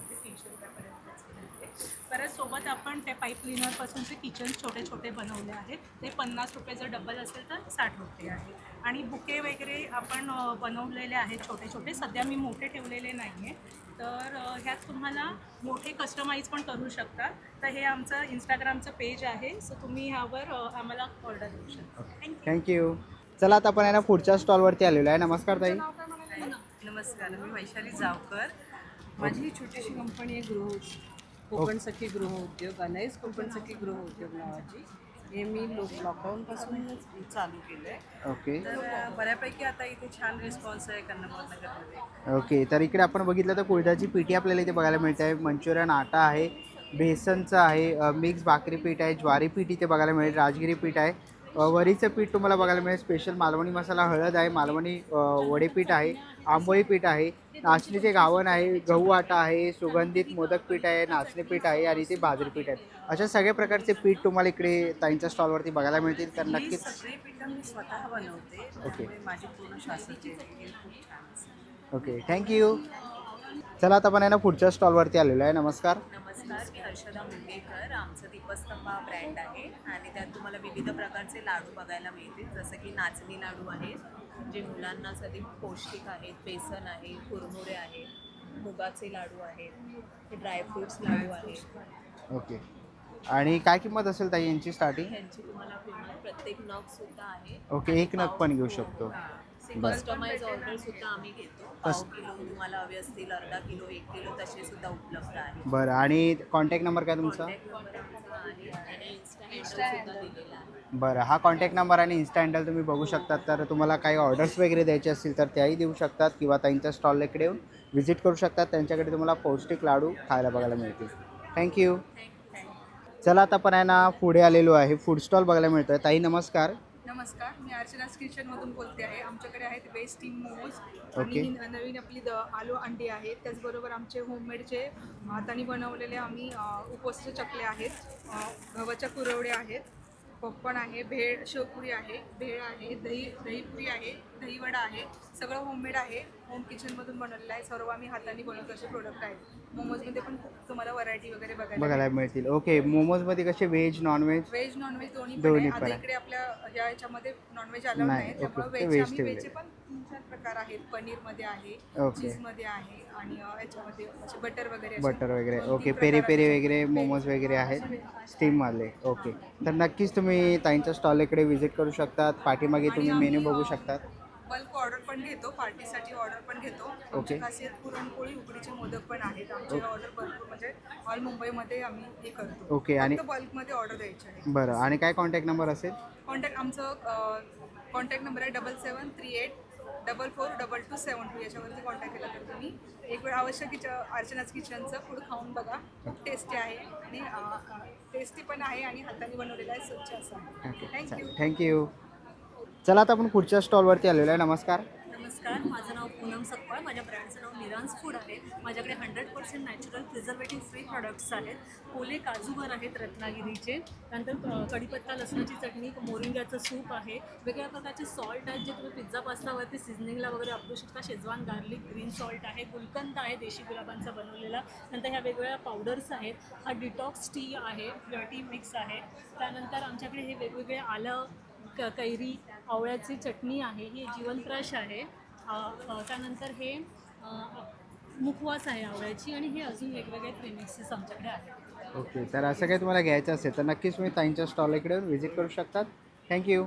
परत सोबत आपण त्या पाईप क्लीनरपासूनचे किचन छोटे छोटे बनवले आहेत. ते 50 रुपये जर डबल असेल तर 60 रुपये आहे. आणि बुके वगैरे आपण बनवलेले आहेत छोटे छोटे. सध्या मी मोठे ठेवलेले नाही आहे. तर ह्यात तुम्हाला मोठे कस्टमाइज पण करू शकता. तर हे आमचं इंस्टाग्रामचं पेज आहे. सो तुम्ही ह्यावर आम्हाला ऑर्डर देऊ शकता. थँक्यू. चला आता आपण आहे ना पुढच्या स्टॉलवरती आलेलो आहे. नमस्कार ताई. नमस्कार. मी वैशाली जावकर. माझी ही छोटीशी कंपनी आहे कोकण सखी गृहउद्योग, अनाईज कोकण सखी गृहउद्योग नावाची. हे मी लॉकडाऊनपासूनच चालू केलं आहे. ओके. तर बऱ्यापैकी आता इथे छान रिस्पॉन्स आहे कन्नमवार नगरमध्ये. ओके. तर इकडे आपण बघितलं तर कुळथाची पिठी आपल्याला इथे बघायला मिळते आहे. मंचुरियन आटा आहे, बेसनचं आहे, मिक्स भाकरी पीठ आहे, ज्वारी पीठ इथे बघायला मिळेल, राजगिरी पीठ आहे, वरीचं पीठ तुम्हाला बघायला मिळेल, स्पेशल मालवणी मसाला हळद आहे, मालवणी वडेपीठ आहे, आंबोळी पीठ आहे, नाचणीचे घावण आहे, गहू आटा आहे, सुगंधित मोदक पीठ आहे, नाचणी पीठ आहे आणि ते बाजरी पीठ आहे. अशा सगळ्या प्रकारचे पीठ तुम्हाला इकडे ताईंच्या स्टॉलवरती बघायला मिळतील. तर नक्कीच सगळी पिठं मी स्वतः बनवते. ओके. माझी पूर्ण शास्त्राची खूप छान. ओके. थँक्यू. चला आता आपण आहे ना पुढच्या स्टॉलवरती आलेलो आहे. नमस्कार. नमस्कार. मी हर्षदा मुंडेकर. आमचं दीपस्तंभ हा ब्रँड आहे आणि त्यात तुम्हाला विविध प्रकारचे लाडू बघायला मिळतील. जसं की नाचणी लाडू आहेत जे मुलांना साठी पौष्टिक आहेत, बेसन आहे, कुरमुरे आहेत, मुगाचे लाडू आहेत, ड्रायफ्रुट्स लाडू आहेत. ओके. आणि काय किंमत असेल ताई यांची स्टार्टिंग? ह्यांची तुम्हाला किंमत प्रत्येक नग सुद्धा आहे. ओके. एक नग पण घेऊ शकतो. बरं. कस्टमाइज ऑर्डर सुद्धा आम्ही घेतो. पाव किलो तुम्हाला हवे असतील, अर्धा किलो, 1 किलो तसे सुद्धा उपलब्ध आहेत. बरं. आणि कॉन्टॅक्ट नंबर काय तुमचा? कॉन्टॅक्ट नंबर आमचा आहे आणि इन्स्टा हँडल सुद्धा दिलेला आहे. बरं. हा कॉन्टॅक्ट नंबर आणि इन्स्टा हँडल तुम्ही बघू शकतात. तर तुम्हाला काही ऑर्डर्स वगैरे द्यायचे असतील तर त्याही देऊ शकतात किंवा ताईंच्या स्टॉल इकडे येऊन व्हिजिट करू शकतात. त्यांच्याकडे तुम्हाला पौष्टिक लाडू खायला बघायला मिळतील. थँक्यू. चला आता आपण आहे ना पुढे आलेलो आहे. फूड स्टॉल बघायला मिळतो आहे. ताई नमस्कार. नमस्कार. मी अर्चनाज किचनमधून बोलते आहे. आमच्याकडे आहेत वेज स्टीम मोमोज ओके. आणि नवीन आपली आलू अंडी आहेत. त्याचबरोबर आमचे होममेडचे हाताने बनवलेले आम्ही उपवासाचे चकले आहेत, गव्हाच्या कुरवड्या आहेत, पॉपकॉर्न आहे, भेळ शेवपुरी आहे, भेळ आहे, दहीपुरी आहे, दहीवडा आहे. सगळं होममेड आहे. होम किचनमधून बनवलेलं आहे. सर्व आम्ही हाताने बनवतो असे प्रोडक्ट आहेत. मोमोजमध्ये पण खूप तुम्हाला व्हरायटी वगैरे बघायला मिळतील. ओके. मोमोजमध्ये कसे व्हेज नॉनव्हेज? व्हेज नॉनव्हेज दोन्ही दोन्ही पण पण आहे. आहे. इकडे आपल्या ह्याच्यामध्ये नॉनव्हेज अलाउड नाही. नाही. त्यामुळे ओके. व्हेज व्हेज आम्ही ठेवले. व्हेजचे पण 3-4 प्रकार आहेत. पनीरमध्ये आहे, ओके. चीजमध्ये आहे आणि याच्यामध्ये असे बटर वगैरे बटर वगैरे. ओके. पेरी पेरी वगैरे मोमोज वगैरे आहेत स्टीमवाले. ओके. तर नक्कीच तुम्ही ताईंच्या स्टॉल इकडे व्हिजिट करू शकतात. पाठीमागे तुम्ही मेन्यू बघू शकतात. बल्क ऑर्डर पण घेतो, पार्टीसाठी ऑर्डर पण घेतो. आमची खासियत पुरणपोळी, उकडीचे मोदक पण आहेत. आमचे ऑर्डर भरपूर म्हणजे ऑल मुंबईमध्ये आम्ही हे करतो. ओके. आणि बल्कमध्ये ऑर्डर द्यायची आहे. बरं. आणि काय कॉन्टॅक्ट नंबर असेल? आमचं कॉन्टॅक्ट नंबर आहे 7738442272. याच्यावरती कॉन्टॅक्ट केला तर तुम्ही एक वेळ अवश्य अर्चनाज किचनचं फूड खाऊन बघा. खूप टेस्टी आहे आणि टेस्टी पण आहे आणि हाताने बनवलेलं आहे, स्वच्छ असं आहे. थँक्यू. थँक्यू. चला आता आपण पुढच्या स्टॉलवरती आलेलो आहे. नमस्कार. नमस्कार. माझं नाव पूनम सकपाळ. माझ्या ब्रँडचं नाव निरांज फूड आहे. माझ्याकडे 100% नॅचरल प्रिझर्वेटिव्ह फ्री प्रॉडक्ट्स आहेत. ओले काजूगर आहेत रत्नागिरीचे. त्यानंतर कढीपत्ता लसणाची चटणी, मोरिंग्याचं सूप आहे. वेगवेगळ्या प्रकारचे सॉल्ट आहेत जे तुम्ही पिझ्झा पास्तावरती सिझनिंगला वगैरे वापरू शकता. शेजवान गार्लिक ग्रीन सॉल्ट आहे. गुलकंद आहे देशी गुलाबांचा बनवलेला. नंतर ह्या वेगवेगळ्या पावडर्स आहेत. हा डिटॉक्स टी आहे, टी मिक्स आहे. त्यानंतर आमच्याकडे हे वेगवेगळे आलं, कैरी, आवळ्याची चटणी आहे. ही जीवनप्रकाश आहे. त्यानंतर हे मुखवास आहे आवळ्याची आणि हे अजून वेगवेगळे प्रेमिक्सेस आमच्याकडे आहेत. ओके. तर असं काही तुम्हाला घ्यायचं असेल तर नक्कीच तुम्ही ताईंच्या स्टॉल इकडे व्हिजिट करू शकतात. थँक्यू.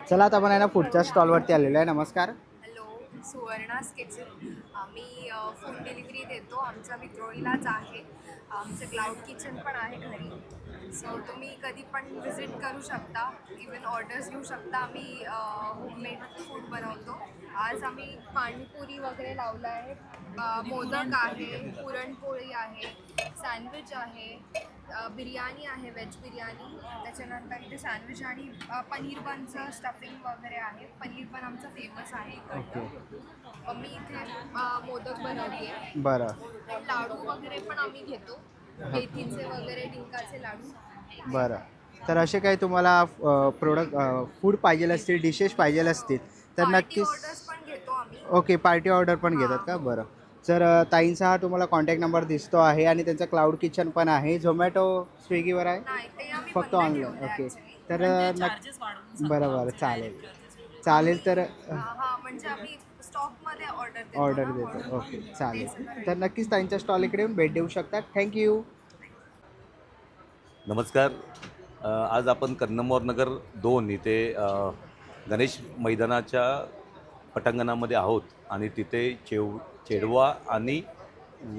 चला आता आपण आहे ना पुढच्या स्टॉलवरती आलेलो आहे. नमस्कार. हॅलो. सुवर्णास किचन. आम्ही फूड डिलिव्हरी देतो. आमचा विक्रोळीलाच आहे. आमचं क्लाउड किचन पण आहे घरी. सो तुम्ही कधी पण विजिट करू शकता. इवन ऑर्डर्स घेऊ शकता. आम्ही होममेड फूड बनवतो. आज आम्ही पाणीपुरी वगैरे लावलं आहे. मोदक आहे, पुरणपोळी आहे, सँडविच आहे, बिर्याणी आहे, व्हेज बिर्याणी. त्याच्यानंतर इथे सँडविच आणि पनीर बनचं स्टफिंग वगैरे आहे. पनीर पण आमचं फेमस आहे इकडचं. मी इथे मोदक बनवते आहे. बरं लाडू वगैरे पण आम्ही घेतो. मेथीचे वगैरे, डिंकाचे लाडू. बरं. तर असे काही तुम्हाला प्रोडक्ट फूड पाहिजे असतील, डिशेस पाहिजे असतील तर पार्टी नक्कीच. ऑर्डर्स पण घेतो आम्ही. ओके, पार्टी ऑर्डर पण घेतात का? बरं. तर ताईंचा हा तुम्हाला कॉन्टॅक्ट नंबर दिसतो आहे आणि त्यांचं क्लाउड किचन पण आहे. झोमॅटो, स्विगीवर आहे, नाही, ते आम्ही फक्त बंद ऑनलाईन. ठेवलंय ओके. actually. तर charges वाढवून बरं बरं, चालेल चालेल. तर हा, म्हणजे आम्ही स्टॉकमध्ये ऑर्डर देतो. ऑर्डर देतो. ओके, चालेल. तर नक्कीच ताईंच्या स्टॉल इकडे येऊन भेट देऊ शकता. थँक्यू. नमस्कार. आज आपण कन्नमवार नगर 2 इथे गणेश मैदानाच्या पटांगणामध्ये आहोत आणि तिथे चेडवा आणि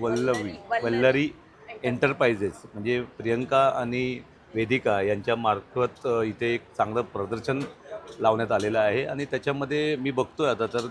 वल्लरी एंटरप्राइजेस म्हणजे प्रियंका आणि वेदिका यांच्यामार्फत इथे एक चांगलं प्रदर्शन लावण्यात आलेलं आहे आणि त्याच्यामध्ये मी बघतोय आता तर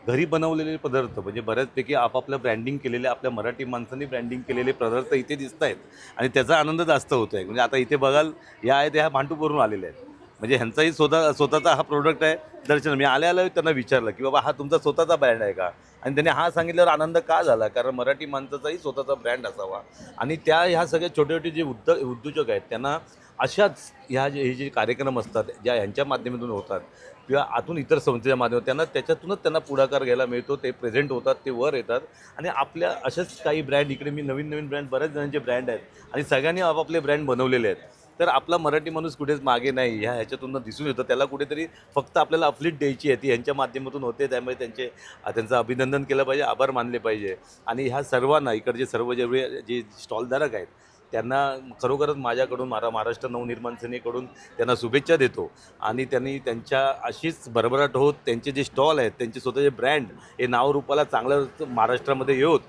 घरी बनवलेले पदार्थ म्हणजे बऱ्याचपैकी आपापलं ब्रँडिंग केलेले, आपल्या मराठी माणसांनी ब्रँडिंग केलेले पदार्थ इथे दिसत आहेत आणि त्याचा आनंद जास्त होतो आहे. म्हणजे आता इथे बघाल या आहेत ह्या भांडूपवरून आलेल्या आहेत. म्हणजे ह्यांचाही स्वतःचा हा प्रोडक्ट आहे. दर्शन मी आल्या त्यांना विचारलं की बाबा हा तुमचा स्वतःचा ब्रँड आहे का, आणि त्यांनी हा सांगितल्यावर आनंद का झाला, कारण मराठी माणसाचाही स्वतःचा ब्रँड असावा. आणि ह्या सगळ्या छोटे छोटे जे उद्योजक आहेत त्यांना अशाच हे जे कार्यक्रम असतात ज्या ह्यांच्या माध्यमातून होतात किंवा आतून इतर संस्थेच्या माध्यमातून त्यांना त्याच्यातूनच त्यांना पुढाकार घ्यायला मिळतो. ते प्रेझेंट होतात, ते वर येतात आणि आपल्या अशाच काही ब्रँड इकडे मी नवीन ब्रँड, बऱ्याच जणांचे ब्रँड आहेत आणि सगळ्यांनी आपापले ब्रँड बनवलेले आहेत. तर आपला मराठी माणूस कुठेच मागे नाही ह्याच्यातून दिसून येतं. त्याला कुठेतरी फक्त आपल्याला अपलिट द्यायची आहे, ती यांच्या माध्यमातून होते. त्यामुळे त्यांचं अभिनंदन केलं पाहिजे, आभार मानले पाहिजे. आणि ह्या सर्वांना इकडचे सर्व जे स्टॉलधारक आहेत त्यांना खरोखरच माझ्याकडून महाराष्ट्र नवनिर्माण सेनेकडून त्यांना शुभेच्छा देतो. आणि त्यांनी त्यांच्या अशीच भरभराट होत त्यांचे जे स्टॉल आहेत, त्यांचे स्वतःचे ब्रँड हे नावरूपाला चांगलं महाराष्ट्रामध्ये येऊत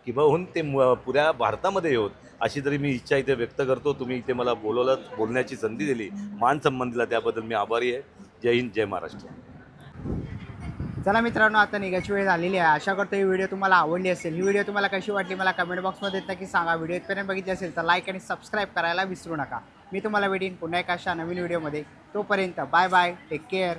किंवाहून ते पुऱ्या भारतामध्ये येऊत अशी तरी मी इच्छा इथे व्यक्त करतो. तुम्ही इथे मला बोलण्याची संधी दिली, मान सन्मान दिला, त्याबद्दल मी आभारी आहे. जय हिंद, जय महाराष्ट्र. चला मित्रांनो, आता निघायची वेळ झालेली आहे. आशा करतो ही व्हिडिओ तुम्हाला आवडली असेल. ही व्हिडिओ तुम्हाला कशी वाटली मला कमेंट बॉक्समध्ये नक्की सांगा. व्हिडिओ इथपर्यंत बघितली असेल तर लाईक आणि सबस्क्राईब करायला विसरू नका. मी तुम्हाला भेटीन पुन्हा एका अशा नवीन व्हिडिओमध्ये. तोपर्यंत बाय बाय, टेक केअर.